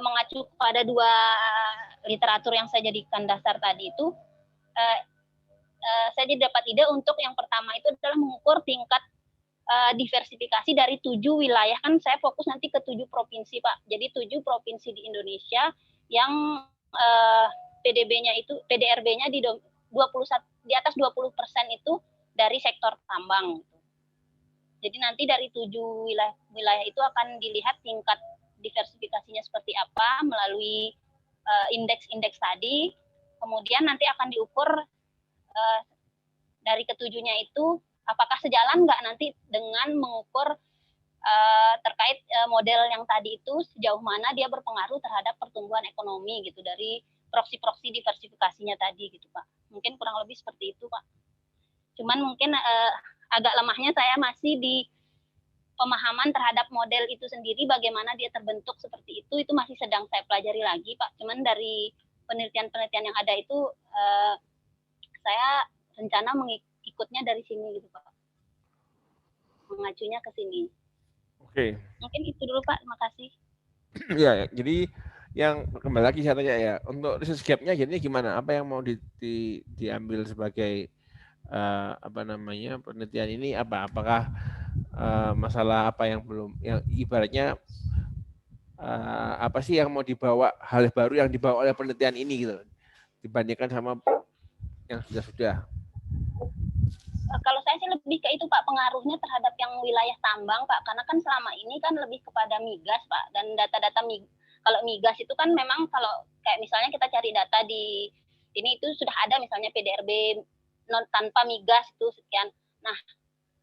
S6: mengacu pada dua literatur yang saya jadikan dasar tadi itu, saya dapat ide untuk yang pertama itu adalah mengukur tingkat diversifikasi dari 7 wilayah. Kan saya fokus nanti ke 7 provinsi, Pak. Jadi 7 provinsi di Indonesia yang PDB-nya itu, PDRB-nya di atas 20% itu dari sektor tambang. Jadi nanti dari 7 wilayah itu akan dilihat tingkat diversifikasinya seperti apa melalui indeks-indeks tadi. Kemudian nanti akan diukur dari ketujuhnya itu apakah sejalan nggak nanti dengan mengukur terkait model yang tadi itu, sejauh mana dia berpengaruh terhadap pertumbuhan ekonomi gitu, dari proksi-proksi diversifikasinya tadi gitu Pak. Mungkin kurang lebih seperti itu Pak. Cuman mungkin agak lemahnya saya masih di pemahaman terhadap model itu sendiri, bagaimana dia terbentuk seperti itu masih sedang saya pelajari lagi Pak. Cuman dari penelitian-penelitian yang ada itu saya rencana mengikutnya dari sini gitu Pak. Mengacunya ke sini.
S2: Oke.
S6: Mungkin itu dulu Pak, terima kasih.
S2: Ya, jadi yang kembali lagi saya tanya ya, untuk research gap-nya jadinya gimana? Apa yang mau diambil sebagai apa namanya penelitian ini apa? Apakah masalah apa yang belum, yang ibaratnya apa sih yang mau dibawa, hal baru yang dibawa oleh penelitian ini gitu dibandingkan sama yang sudah-sudah?
S6: Kalau saya sih lebih ke itu Pak, pengaruhnya terhadap yang wilayah tambang Pak, karena kan selama ini kan lebih kepada migas Pak, dan data-data kalau migas itu kan memang kalau kayak misalnya kita cari data di ini itu sudah ada misalnya PDRB tanpa migas itu sekian. Nah,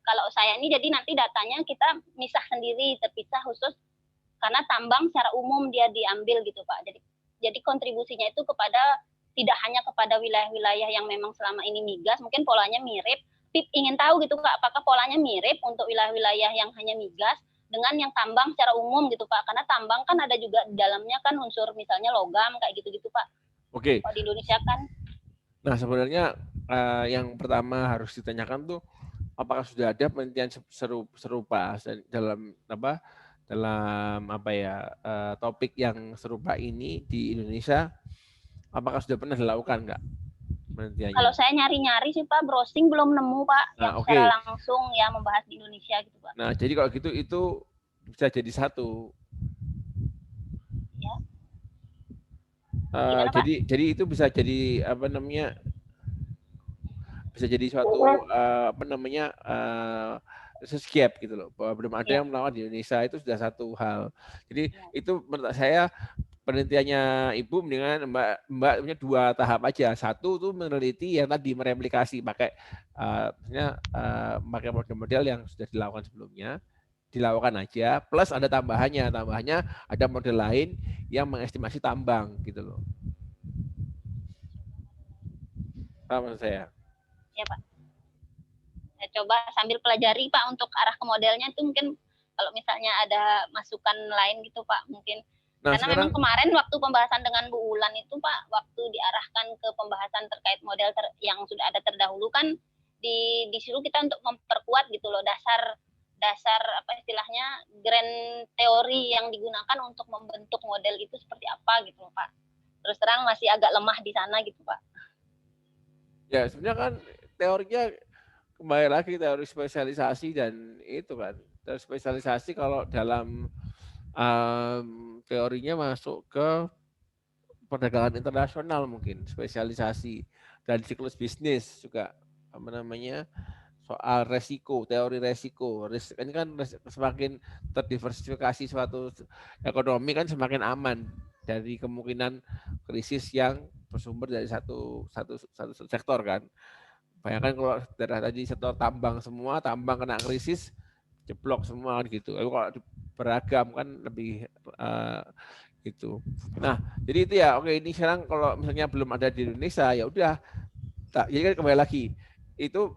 S6: kalau saya ini jadi nanti datanya kita misah sendiri, terpisah khusus karena tambang secara umum dia diambil gitu Pak. Jadi kontribusinya itu kepada tidak hanya kepada wilayah-wilayah yang memang selama ini migas, mungkin polanya mirip. Ingin tahu gitu Kak, apakah polanya mirip untuk wilayah-wilayah yang hanya migas dengan yang tambang secara umum gitu Pak. Karena tambang kan ada juga di dalamnya kan unsur misalnya logam kayak gitu-gitu Pak.
S2: Oke.
S6: Kalau di Indonesia kan.
S2: Nah sebenarnya yang pertama harus ditanyakan tuh apakah sudah ada penelitian serupa dalam topik yang serupa ini di Indonesia, apakah sudah pernah dilakukan nggak penelitiannya?
S6: Kalau saya nyari-nyari sih Pak, browsing belum nemu Pak yang secara langsung ya membahas di Indonesia gitu Pak.
S2: Nah jadi kalau gitu itu bisa jadi satu.
S6: Ya.
S2: Jadi itu bisa jadi apa namanya? Bisa jadi suatu research gap gitu loh, bahwa belum ada yang melakukan di Indonesia, itu sudah satu hal. Jadi itu menurut saya penelitiannya Ibu mendingan Mbak punya dua tahap aja. Satu tuh meneliti yang tadi mereplikasi pakai pakai model-model yang sudah dilakukan sebelumnya, dilakukan aja, plus ada tambahannya ada model lain yang mengestimasi tambang gitu loh. Apa maksud saya?
S6: Ya Pak. Saya coba sambil pelajari Pak untuk arah ke modelnya itu mungkin kalau misalnya ada masukan lain gitu Pak mungkin. Karena memang kemarin waktu pembahasan dengan Bu Ulan itu Pak, waktu diarahkan ke pembahasan terkait model yang sudah ada terdahulu kan disuruh kita untuk memperkuat gitu loh dasar apa istilahnya grand teori yang digunakan untuk membentuk model itu seperti apa gitu loh Pak. Terus terang masih agak lemah di sana gitu Pak.
S2: Ya sebenarnya kan teorinya kembali lagi teori spesialisasi dan itu kan teori spesialisasi kalau dalam teorinya masuk ke perdagangan internasional mungkin spesialisasi dan siklus bisnis juga apa namanya soal resiko, teori resiko. Ini kan semakin terdiversifikasi suatu ekonomi kan semakin aman dari kemungkinan krisis yang bersumber dari satu sektor kan. Bayangkan kalau daerah tadi sektor tambang semua, tambang kena krisis, jeblok semua gitu. Kalau beragam kan lebih gitu. Nah, jadi itu ya. Oke, ini sekarang kalau misalnya belum ada di Indonesia ya udah. Jadi kan kembali lagi itu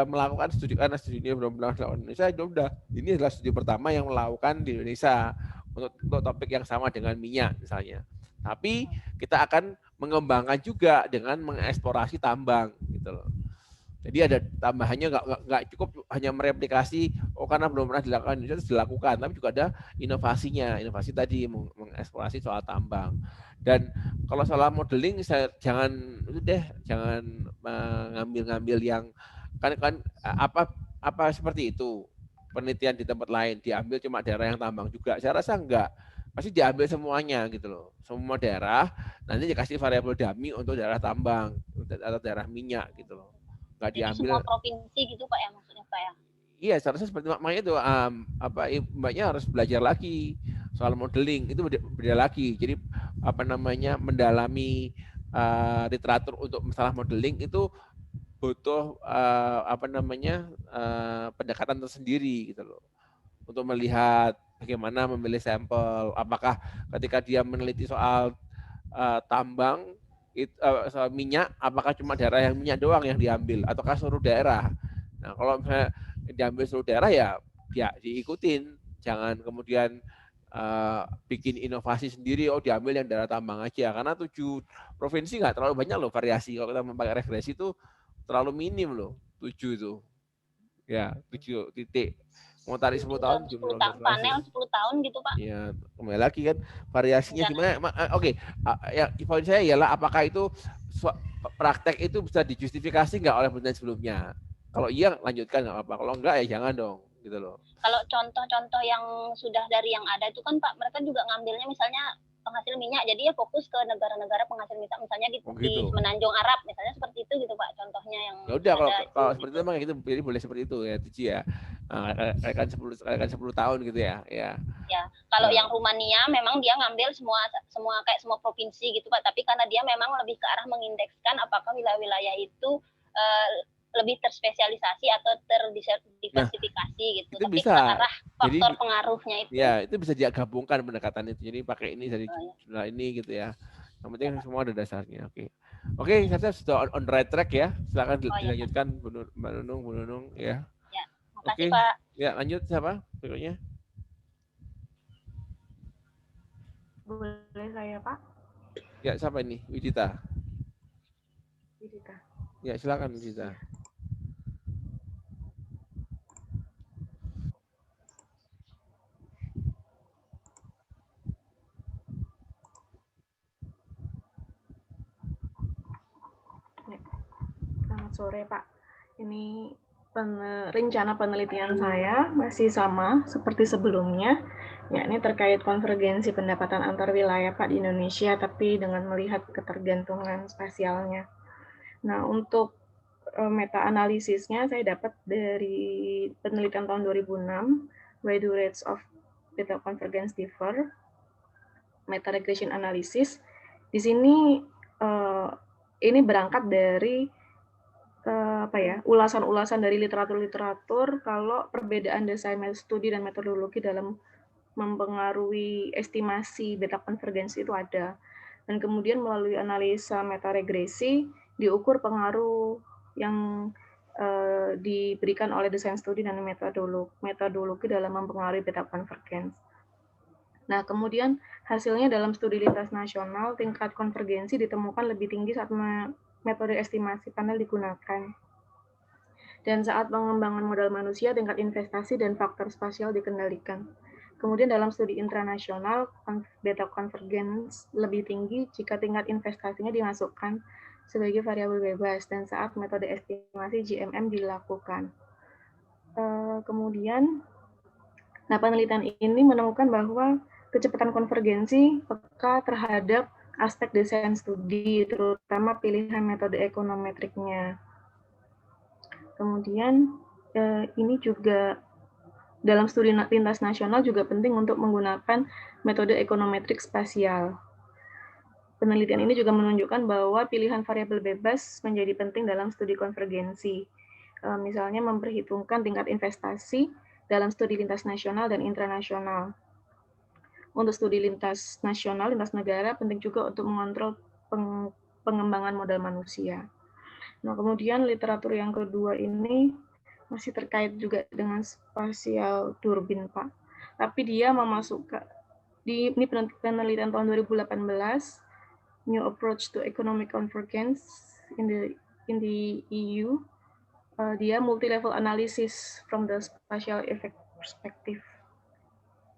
S2: melakukan studi karena studi ini belum melakukan di Indonesia itu udah. Ini adalah studi pertama yang melakukan di Indonesia untuk topik yang sama dengan minyak misalnya. Tapi kita akan mengembangkan juga dengan mengeksplorasi tambang gitu loh. Jadi ada tambahannya, nggak cukup hanya mereplikasi karena belum pernah dilakukan Indonesia terus dilakukan, tapi juga ada inovasinya. Inovasi tadi mengeksplorasi soal tambang. Dan kalau soal modeling jangan ngambil yang kan apa seperti itu. Penelitian di tempat lain diambil cuma daerah yang tambang juga. Saya rasa enggak. Pasti diambil semuanya gitu loh. Semua daerah nanti dikasih variabel dummy untuk daerah tambang atau daerah minyak gitu loh. Nggak diambil
S6: semua provinsi gitu Pak ya maksudnya Pak ya.
S2: Iya, seharusnya seperti makanya itu Mbaknya harus belajar lagi soal modeling, itu beda lagi. Jadi mendalami literatur untuk masalah modeling itu butuh pendekatan tersendiri gitu loh. Untuk melihat bagaimana memilih sampel, apakah ketika dia meneliti soal tambang minyak, apakah cuma daerah yang minyak doang yang diambil ataukah seluruh daerah. Nah, kalau misalnya diambil seluruh daerah ya diikutin, jangan kemudian bikin inovasi sendiri, diambil yang daerah tambang aja, karena 7 provinsi nggak terlalu banyak loh variasi. Kalau kita memakai regresi itu terlalu minim loh, 7 itu. Ya, 7 titik. Mau tarik 10 tahun
S6: jumlah panel 10 tahun gitu Pak.
S2: Ya, kembali lagi kan variasinya gimana? Oke, ya poin saya ialah apakah itu praktek itu bisa dijustifikasi nggak oleh penelitian sebelumnya? Kalau iya lanjutkan nggak apa-apa, kalau enggak ya jangan dong, gitu loh.
S6: Kalau contoh-contoh yang sudah dari yang ada itu kan Pak, mereka juga ngambilnya misalnya penghasil minyak, jadi ya fokus ke negara-negara penghasil minyak, misalnya di Semenanjung Arab, misalnya seperti itu gitu Pak, contohnya yang.
S2: Ya udah kalau seperti itu memang gitu, jadi boleh seperti itu ya, Tiji ya. Kan 10 tahun gitu ya. Ya,
S6: kalau yang Rumania memang dia ngambil semua provinsi gitu Pak, tapi karena dia memang lebih ke arah mengindekskan apakah wilayah-wilayah itu lebih terspesialisasi atau terdiversifikasi gitu.
S2: Itu
S6: tapi
S2: bisa.
S6: ke arah faktor pengaruhnya itu.
S2: Ya, itu bisa digabungkan pendekatan itu. Jadi pakai ini dari jumlah ini gitu ya. Yang penting semua ada dasarnya. Oke, saya sudah on the right track ya. Silakan dilanjutkan Mbak Nunung, Bu Nunung ya.
S6: Ya, makasih Pak.
S2: Ya, lanjut siapa berikutnya?
S8: Boleh saya Pak?
S2: Ya, siapa ini? Widita.
S8: Widita.
S2: Ya, silakan Widita.
S8: Selamat sore Pak. Ini rencana penelitian saya masih sama seperti sebelumnya, yakni terkait konvergensi pendapatan antar wilayah Pak di Indonesia, tapi dengan melihat ketergantungan spasialnya. Nah, untuk meta-analisisnya saya dapat dari penelitian tahun 2006, Why do rates of data convergence differ? Meta regression analysis. Di sini ini berangkat dari ulasan-ulasan dari literatur-literatur kalau perbedaan desain studi dan metodologi dalam mempengaruhi estimasi beta konvergensi itu ada. Dan kemudian melalui analisa meta-regresi diukur pengaruh yang diberikan oleh desain studi dan metodologi dalam mempengaruhi beta konvergens. Nah, kemudian hasilnya dalam studi lintas nasional, tingkat konvergensi ditemukan lebih tinggi saat metode estimasi panel digunakan. Dan saat pengembangan modal manusia, tingkat investasi dan faktor spasial dikendalikan. Kemudian dalam studi intranasional, beta konvergens lebih tinggi jika tingkat investasinya dimasukkan sebagai variabel bebas dan saat metode estimasi GMM dilakukan. Kemudian, penelitian ini menemukan bahwa kecepatan konvergensi peka terhadap aspek desain studi, terutama pilihan metode ekonometriknya. Kemudian ini juga dalam studi lintas nasional juga penting untuk menggunakan metode ekonometrik spasial. Penelitian ini juga menunjukkan bahwa pilihan variabel bebas menjadi penting dalam studi konvergensi. Misalnya memperhitungkan tingkat investasi dalam studi lintas nasional dan intranasional. Untuk studi lintas nasional, lintas negara, penting juga untuk mengontrol pengembangan modal manusia. Nah, kemudian literatur yang kedua ini masih terkait juga dengan spasial turbin, Pak. Tapi dia memasukkan, ini penelitian tahun 2018, New Approach to Economic Convergence in the EU. Dia multi-level analysis from the spatial effect perspective.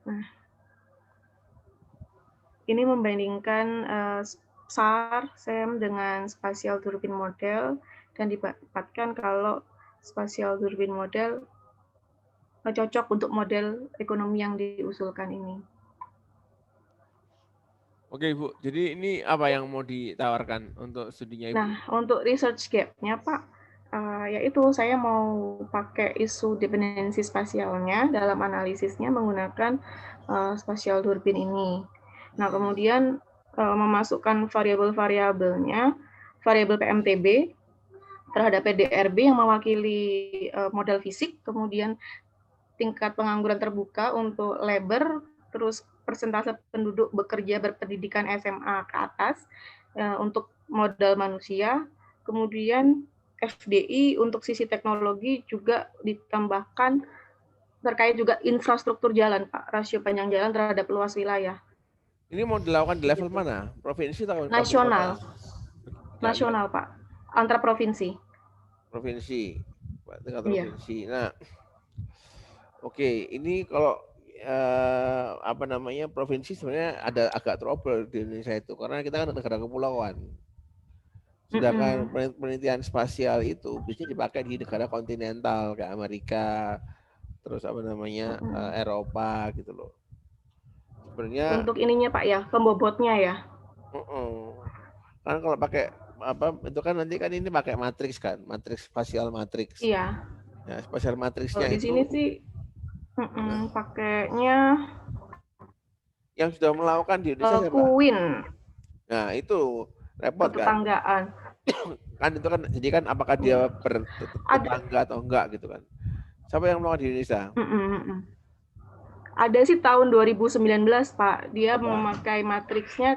S8: Nah, ini membandingkan SAR, SEM dengan spatial turbin model, dan didapatkan kalau spatial turbin model cocok untuk model ekonomi yang diusulkan ini.
S2: Oke Bu, jadi ini apa yang mau ditawarkan untuk studinya Ibu?
S8: Nah, untuk research gap-nya Pak, yaitu saya mau pakai isu dependensi spasialnya dalam analisisnya menggunakan spatial turbin ini. Nah, kemudian memasukkan variabel-variabelnya, variabel PMTB terhadap PDRB yang mewakili modal fisik, kemudian tingkat pengangguran terbuka untuk labor, terus persentase penduduk bekerja berpendidikan SMA ke atas untuk modal manusia, kemudian FDI untuk sisi teknologi juga ditambahkan terkait juga infrastruktur jalan, Pak, rasio panjang jalan terhadap luas wilayah.
S2: Ini mau dilakukan di level mana? Provinsi atau
S8: nasional?
S2: kota?
S8: Nasional, Pak. Antar provinsi.
S2: Provinsi. Tingkat
S8: Iya.
S2: provinsi. Nah, oke, ini kalau apa namanya provinsi sebenarnya ada agak trouble di Indonesia itu karena kita kan negara kepulauan. Sedangkan penelitian spasial itu biasanya dipakai di negara kontinental kayak Amerika, terus apa namanya Eropa gitu loh. Sebenarnya
S8: untuk ininya Pak ya, pembobotnya ya.
S2: Kan kalau pakai apa itu kan nanti kan ini pakai matriks kan, matriks spasial matriks.
S8: Iya.
S2: Ya, spasial matriksnya
S8: di
S2: itu. Di
S8: sini sih pakainya
S2: yang sudah melakukan di Indonesia siapa?
S8: Queen.
S2: Nah, itu repot kan.
S8: Tetanggaan.
S2: Kan itu kan jadi kan apakah dia bertetangga atau enggak gitu kan. Siapa yang melakukan di Indonesia?
S8: Ada sih tahun 2019, Pak. Dia memakai matriksnya.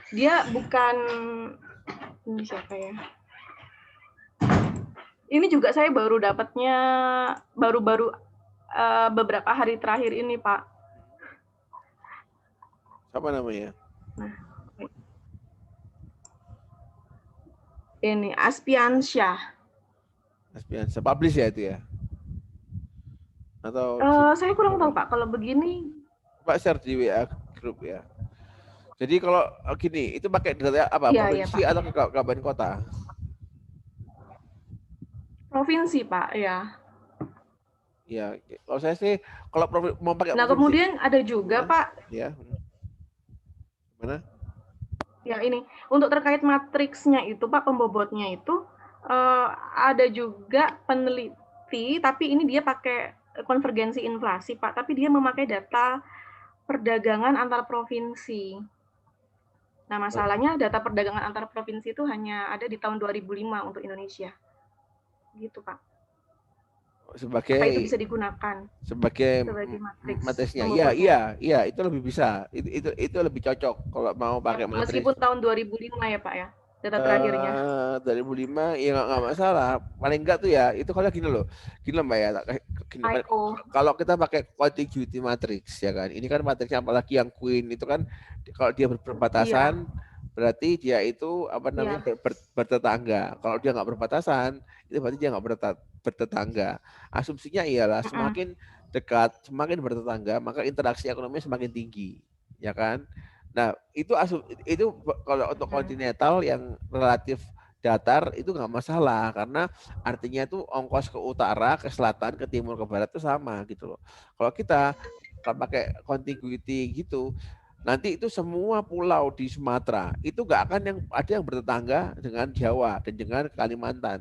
S8: Dia bukan ini siapa ya? Ini juga saya baru dapatnya baru-baru beberapa hari terakhir ini, Pak.
S2: Siapa namanya?
S8: Nah, ini Aspiansyah.
S2: Aspiansyah, publish ya itu ya? Atau
S8: saya kurang tahu Pak. Kalau begini,
S2: Pak share di WA grup ya. Jadi kalau gini, itu pakai data apa?
S8: Iya,
S2: provinsi
S8: iya,
S2: atau kabupaten kota?
S8: Provinsi Pak, ya.
S2: Ya, kalau saya sih kalau mau pakai.
S8: Nah provinsi, kemudian ada juga Pak.
S2: Ya. Mana?
S8: Ya ini untuk terkait matriksnya itu Pak, pembobotnya itu ada juga peneliti, tapi ini dia pakai konvergensi inflasi Pak, tapi dia memakai data perdagangan antar provinsi. Nah masalahnya data perdagangan antar provinsi itu hanya ada di tahun 2005 untuk Indonesia, gitu Pak.
S2: Sebagai
S8: apa itu bisa digunakan
S2: sebagai matriksnya? Iya, itu lebih bisa. Itu lebih cocok kalau mau pakai matriks.
S8: Meskipun tahun 2005 ya Pak ya, data terakhirnya.
S2: 2005 ya nggak masalah. Paling enggak tuh ya, itu kalau gini loh Mbak ya. Kalau kita pakai contiguity matrix ya kan, ini kan matriksnya apalagi yang Queen itu kan kalau dia berbatasan. Iya. Berarti dia itu apa namanya bertetangga. Kalau dia nggak berbatasan, itu berarti dia nggak bertetangga. Asumsinya ialah semakin dekat, semakin bertetangga, maka interaksi ekonomi semakin tinggi, ya kan? Nah, itu kalau untuk kontinental yang relatif datar itu nggak masalah karena artinya itu ongkos ke utara, ke selatan, ke timur, ke barat itu sama gitu loh. Kalau kita pakai contiguity gitu, nanti itu semua pulau di Sumatera itu nggak akan ada yang bertetangga dengan Jawa dan dengan Kalimantan.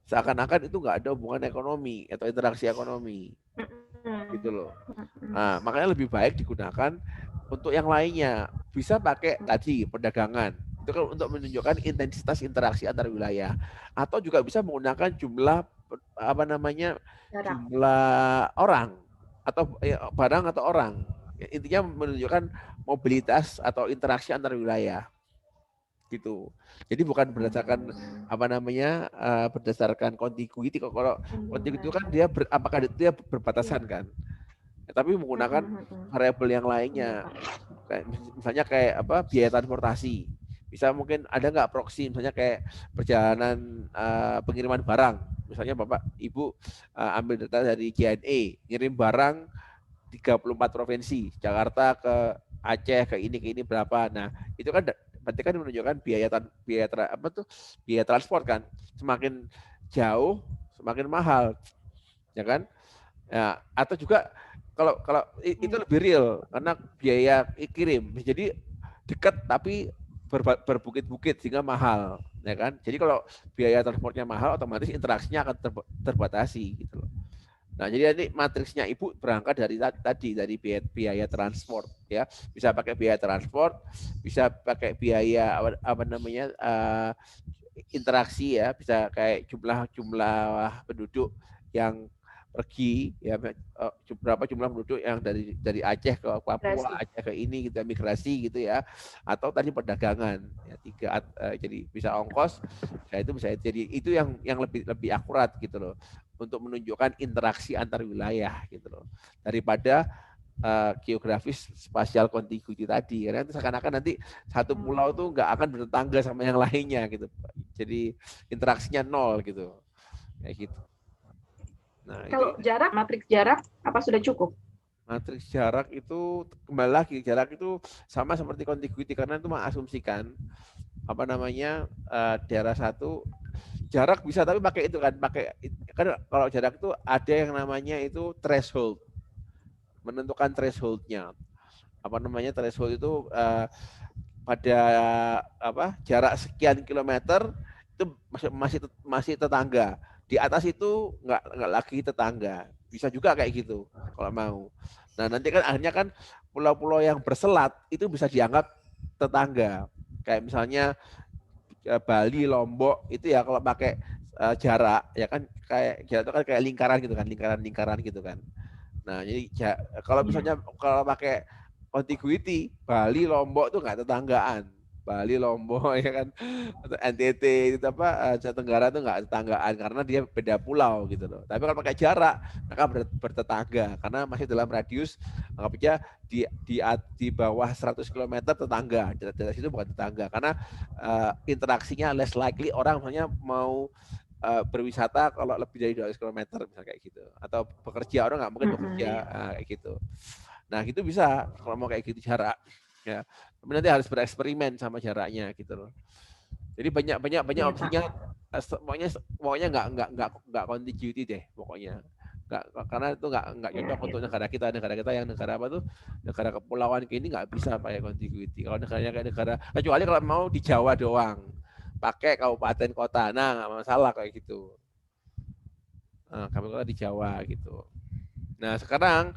S2: Seakan-akan itu nggak ada hubungan ekonomi atau interaksi ekonomi, gitu loh. Nah, makanya lebih baik digunakan untuk yang lainnya. Bisa pakai tadi perdagangan, itu kan untuk menunjukkan intensitas interaksi antar wilayah, atau juga bisa menggunakan jumlah jumlah orang atau barang atau orang. Intinya menunjukkan mobilitas atau interaksi antar wilayah gitu. Jadi bukan berdasarkan berdasarkan contiguity. Kalau contiguity itu kan dia apakah dia berbatasan kan, tapi menggunakan variabel yang lainnya, misalnya kayak biaya transportasi. Bisa mungkin ada nggak proxy, misalnya kayak perjalanan pengiriman barang, misalnya Bapak Ibu ambil data dari JNE, ngirim barang 34 provinsi, Jakarta ke Aceh ke ini berapa. Nah, itu kan berarti kan menunjukkan biaya transport kan. Semakin jauh semakin mahal. Ya kan? Ya, atau juga kalau itu lebih real karena biaya kirim. Jadi dekat tapi berbukit-bukit sehingga mahal, ya kan? Jadi kalau biaya transportnya mahal otomatis interaksinya akan terbatasi gitu loh. Nah, jadi ini matriksnya Ibu berangkat dari biaya transport ya. Bisa pakai biaya transport, bisa pakai biaya interaksi ya, bisa kayak jumlah penduduk yang pergi ya berapa jumlah penduduk yang dari Aceh ke Papua, Aceh ke ini gitu migrasi gitu ya, atau tadi perdagangan ya jadi bisa ongkos ya itu bisa jadi itu yang lebih akurat gitu loh untuk menunjukkan interaksi antar wilayah gitu loh daripada geografis spasial contiguity tadi karena itu seakan-akan nanti satu pulau tuh nggak akan bertetangga sama yang lainnya gitu, jadi interaksinya nol gitu kayak gitu. Nah,
S8: kalau jarak, matriks jarak apa sudah cukup?
S2: Matriks jarak itu kembali lagi jarak itu sama seperti contiguity karena itu mengasumsikan daerah satu jarak bisa tapi pakai itu kan kalau jarak itu ada yang namanya itu threshold, menentukan thresholdnya threshold itu pada jarak sekian kilometer itu masih tetangga. Di atas itu nggak lagi tetangga, bisa juga kayak gitu kalau mau. Nah nanti kan akhirnya kan pulau-pulau yang berselat itu bisa dianggap tetangga, kayak misalnya Bali, Lombok itu ya kalau pakai jarak ya kan kayak jarak itu kan kayak lingkaran gitu kan. Nah jadi kalau misalnya kalau pakai contiguity Bali, Lombok itu nggak tetanggaan. Bali, Lombok ya kan, atau NTT itu Nusa Tenggara itu nggak tetanggaan karena dia beda pulau gitu loh. Tapi kalau pakai jarak maka bertetangga karena masih dalam radius anggap aja di bawah 100 km tetangga. Dari situ bukan tetangga karena interaksinya less likely orang misalnya mau berwisata kalau lebih dari 200 km misalnya kayak gitu, atau bekerja orang nggak mungkin bekerja kayak gitu. Nah gitu bisa kalau mau kayak gitu jarak ya. Tapi nanti harus bereksperimen sama jaraknya gitu loh. Jadi banyak opsinya. Pokoknya nggak contiguity deh pokoknya. Karena itu nggak cocok untuk negara kita yang negara negara kepulauan ini nggak bisa pakai contiguity. Kalau negaranya kayak negara kecuali kalau mau di Jawa doang pakai kabupaten kota, nah nggak masalah kayak gitu. Kami kota di Jawa gitu. Nah sekarang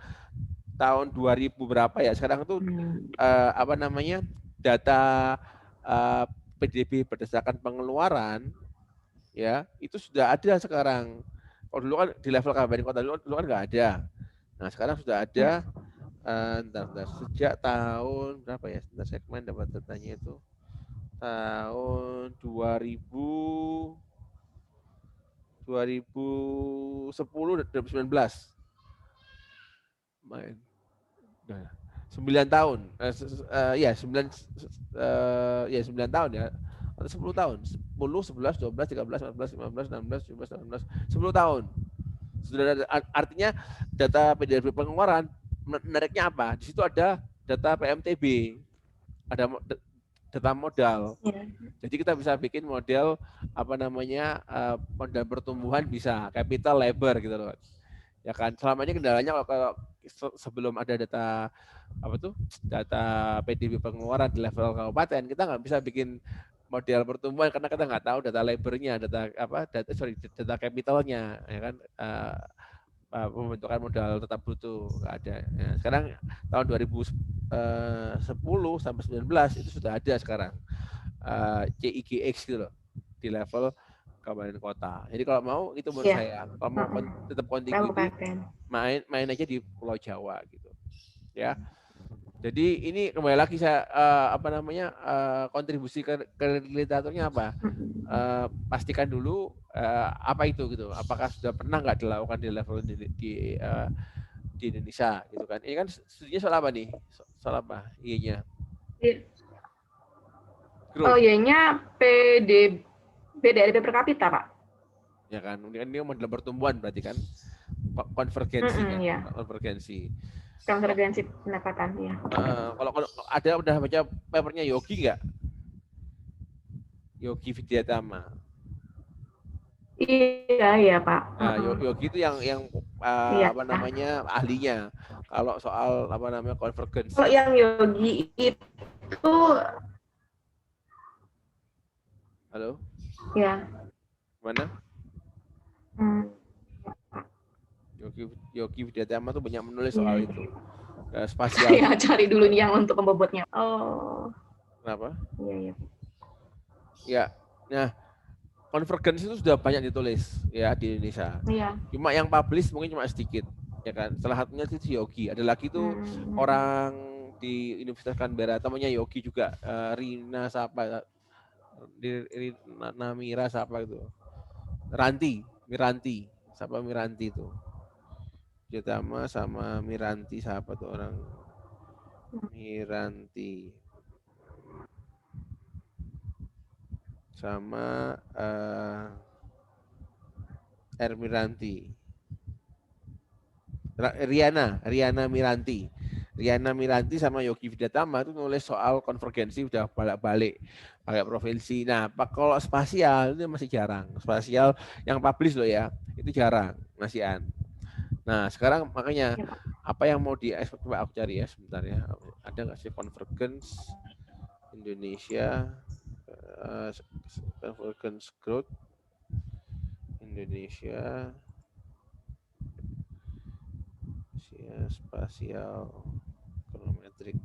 S2: tahun 2000 berapa ya sekarang itu data PDB berdasarkan pengeluaran ya itu sudah ada sekarang. Kalau dulu kan di level kabupaten kota dulu kan nggak ada. Nah sekarang sudah ada sejak tahun berapa ya? Saya kemarin dapat datanya itu tahun 2010 2019 main 9 tahun 9 tahun ya atau 10 tahun 10 11 12 13 14 15 16 17 18 10 tahun sudah ada. Artinya data PDB pengeluaran menariknya apa di situ ada data PMTB, ada data modal. Jadi kita bisa bikin model modal pertumbuhan bisa capital labor gitu loh ya kan. Selama ini kendalanya kalau sebelum ada data data PDB pengeluaran di level kabupaten kita nggak bisa bikin model pertumbuhan karena kita nggak tahu data labornya, data capitalnya ya kan. Pembentukan modal tetap bruto nggak ada ya. Sekarang tahun 2010 sampai 19 itu sudah ada sekarang CIGX gitu loh di level kabupaten kota. Jadi kalau mau itu menurut saya kalau mau tetap contiguity main aja di Pulau Jawa gitu ya. Jadi ini kembali lagi saya kontribusi ke literaturnya apa? Pastikan dulu apa itu gitu. Apakah sudah pernah nggak dilakukan di level di Indonesia gitu kan? Ini kan studinya soal apa nih? Soal apa? I-nya?
S8: Oh Y-nya PDB per kapita Pak.
S2: Ya kan, ini model pertumbuhan berarti kan konvergensi
S8: konvergensi pendapatan ya.
S2: Kalau ada udah baca papernya Yogi nggak? Yogi Widyatama.
S8: Iya Pak.
S2: Nah, Yogi itu yang ahlinya. Kalau soal konvergensi.
S8: Kalau yang Yogi itu
S2: halo?
S8: Ya.
S2: Mana? Yogi Widyatama tuh banyak menulis soal itu. Spasial.
S8: Ya, cari dulu nih yang untuk pembobotnya. Oh.
S2: Kenapa?
S8: Iya.
S2: Ya. Nah, convergence itu sudah banyak ditulis ya di Indonesia.
S8: Iya.
S2: Cuma yang publish mungkin cuma sedikit, ya kan. Salah satunya itu Yogi. Ada lagi tuh orang di Universitas Canberra, namanya Yogi juga. Rina siapa? Namira siapa itu? Miranti. Siapa Miranti itu? Jatama sama Miranti siapa tuh orang? Miranti. Sama Miranti. Riana Miranti sama Yogi Widyatama itu nulis soal konvergensi udah balik-balik pakai provinsi. Nah, kalau spasial itu masih jarang. Spasial yang publish loh ya, itu jarang, masihan. Nah, sekarang makanya apa yang mau coba aku cari ya sebentar ya. Ada nggak sih convergence Indonesia, convergence growth Indonesia, spasial ekonometrik.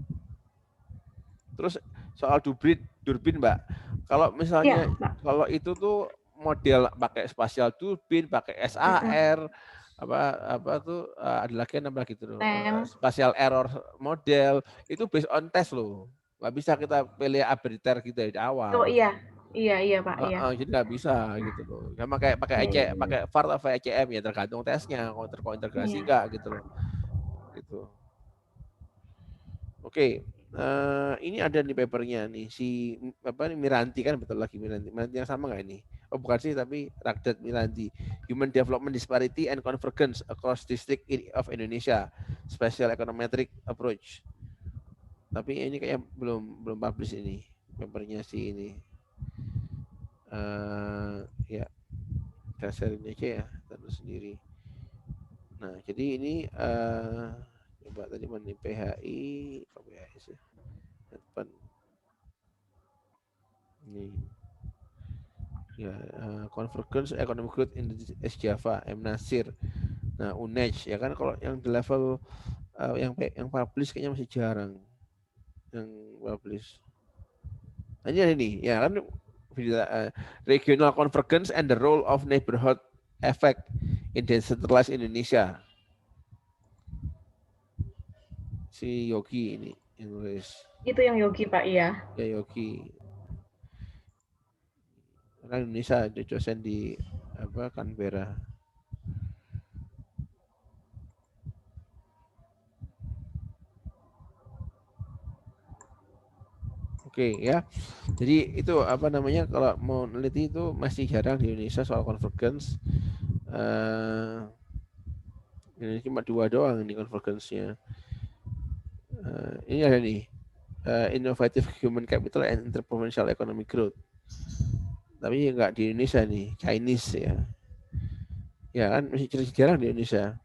S2: Terus soal Durbin Mbak, kalau misalnya kalau itu tuh model pakai spasial Durbin, pakai SAR, apa tuh ada lagi yang nambah gitu loh, spatial error model itu based on test loh, nggak bisa kita pilih arbitrary gitu dari awal.
S8: Oh iya Pak.
S2: Jadi nggak bisa gitu loh. Sama kayak pakai VAR atau ECM ya tergantung tesnya, kalau terintegrasi nggak gitu loh. Gitu. Oke. Ini ada di papernya nih si Miranti kan, betul lagi Miranti yang sama nggak ini? Oh bukan sih, tapi Ragdat Miranti, Human Development Disparity and Convergence Across District of Indonesia, Special Econometric Approach. Tapi ini kayak belum publish ini papernya si ini. Ya saya share ini aja ya, terus sendiri. Nah jadi ini coba tadi mana PHI sih depan ini ya, Convergence Economic Growth in East Java, M Nasir. Nah UNED ya kan, kalau yang di level yang publish kayaknya masih jarang yang publish. Nah, ini ya kan regional convergence and the role of neighborhood effect in decentralized Indonesia. Si Yogi ini yang nulis.
S8: Itu yang Yogi Pak, iya.
S2: Ya Yogi. Orang Indonesia ada dosen di Canberra. Oke ya. Jadi itu kalau mau neliti itu masih jarang di Indonesia soal convergence. Ini cuma 2 doang ini convergence-nya. Ini ada nih innovative human capital and interprovincial economic growth. Tapi enggak di Indonesia nih, Chinese ya. Ya kan masih jarang di Indonesia.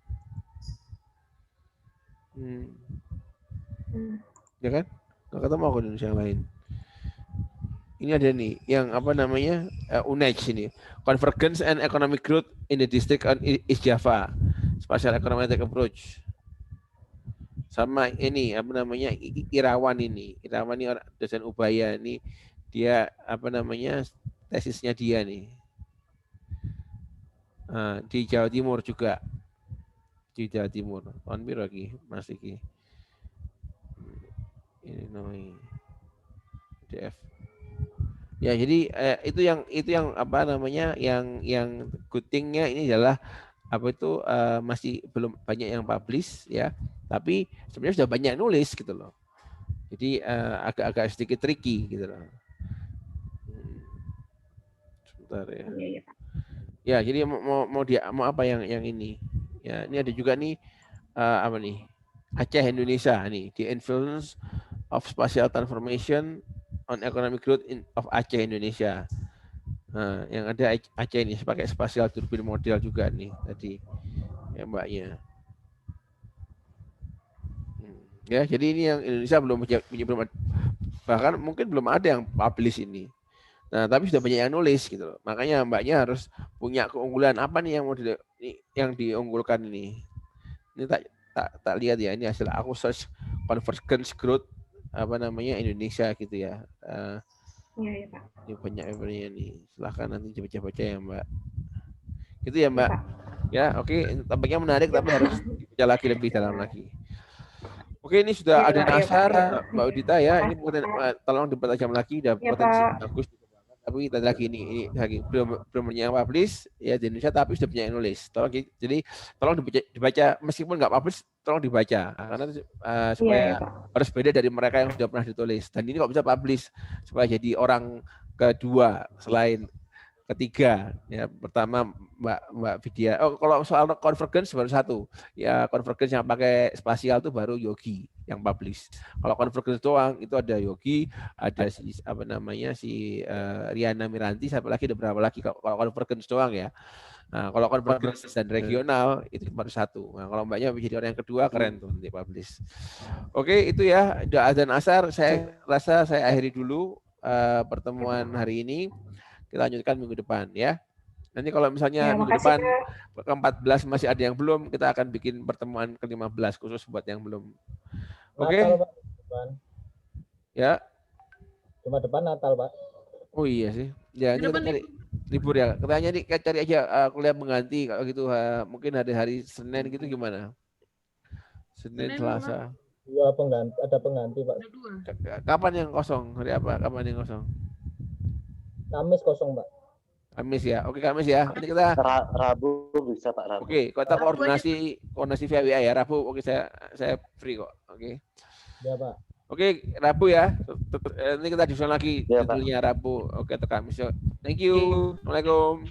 S2: Ya kan? Enggak ketemu aku di Indonesia yang lain. Ini ada nih yang UNED ini, Convergence and Economic Growth in the District on East Java, Spatial Econometric Approach. Sama ini Irawan ini dosen Ubaya ini, dia tesisnya dia nih di Jawa Timur juga, di Jawa Timur tahun biru lagi Mas Iki ini DF ya. Jadi itu yang yang good thing-nya ini adalah masih belum banyak yang publish ya, tapi sebenarnya sudah banyak nulis gitu loh. Jadi agak sedikit tricky gitu loh. Sebentar ya. Ya, jadi mau apa yang ini? Ya, ini ada juga nih Aceh Indonesia nih, the influence of spatial transformation on economic growth of Aceh Indonesia. Nah, yang ada Aceh ini pakai spatial turbine model juga nih tadi ya mbaknya. Ya, jadi ini yang Indonesia belum bahkan mungkin belum ada yang publish ini. Nah, tapi sudah banyak yang nulis gitu loh. Makanya mbaknya harus punya keunggulan apa nih yang diunggulkan ini. Ini tak lihat ya, ini hasil aku search convergence growth Indonesia gitu ya.
S8: Iya, ya, Pak.
S2: Ini banyak papernya nih. Silahkan nanti baca-baca ya Mbak. Gitu ya Mbak.
S8: Pak.
S2: Ya, oke. Tampaknya menarik tapi harus dibaca lagi lebih dalam lagi. Oke, ini sudah
S8: Ya,
S2: ada
S8: Pak. Ya,
S2: Nasar,
S8: Pak.
S2: Mbak Udita ya. Ini tolong dipertajam lagi, udah
S8: Ya,
S2: potensi
S8: Pak.
S2: bagus. Tapi tadi lagi ini lagi belum punya publish ya di Indonesia, tapi sudah punya yang nulis. Jadi tolong dibaca meskipun nggak publish, tolong dibaca karena supaya harus beda dari mereka yang sudah pernah ditulis. Dan ini kok bisa publish supaya jadi orang kedua selain ketiga. Ya, pertama Mbak Vidya. Oh, kalau soal convergence baru satu. Ya, convergence yang pakai spasial itu baru Yogi yang publish. Kalau convergence doang itu ada Yogi, ada si Riana Miranti, siapa lagi, ada berapa lagi kalau convergence doang ya. Nah, kalau convergence dan regional itu baru satu. Nah, kalau Mbaknya jadi orang yang kedua, keren tuh nanti publish. Oke, itu ya. Udah azan asar, saya rasa saya akhiri dulu pertemuan hari ini. Kita lanjutkan minggu depan ya. Nanti kalau misalnya minggu depan ke-14 masih ada yang belum, kita akan bikin pertemuan ke-15 khusus buat yang belum. Oke. Ya.
S9: Cuma depan Natal, Pak.
S2: Oh iya sih. Ya, ini kita cari libur ya. Katanya nih cari aja kuliah pengganti kalau gitu. Mungkin hari Senin gitu gimana? Senin, Selasa.
S9: Dua pengganti, ada pengganti, Pak.
S2: Kapan yang kosong? Hari apa? Kapan yang kosong?
S9: Kamis kosong, Pak.
S2: Kamis ya. Oke, Kamis ya. Nanti kita
S7: Rabu bisa, Pak, Rabu.
S2: Oke, kita koordinasi via WA ya. Rabu oke, saya free kok. Oke.
S9: Ya, Pak.
S2: Oke, Rabu ya. Nanti kita diskusi lagi
S7: Ya,
S2: judulnya Rabu. Oke, atau Kamis. Thank you. Assalamualaikum.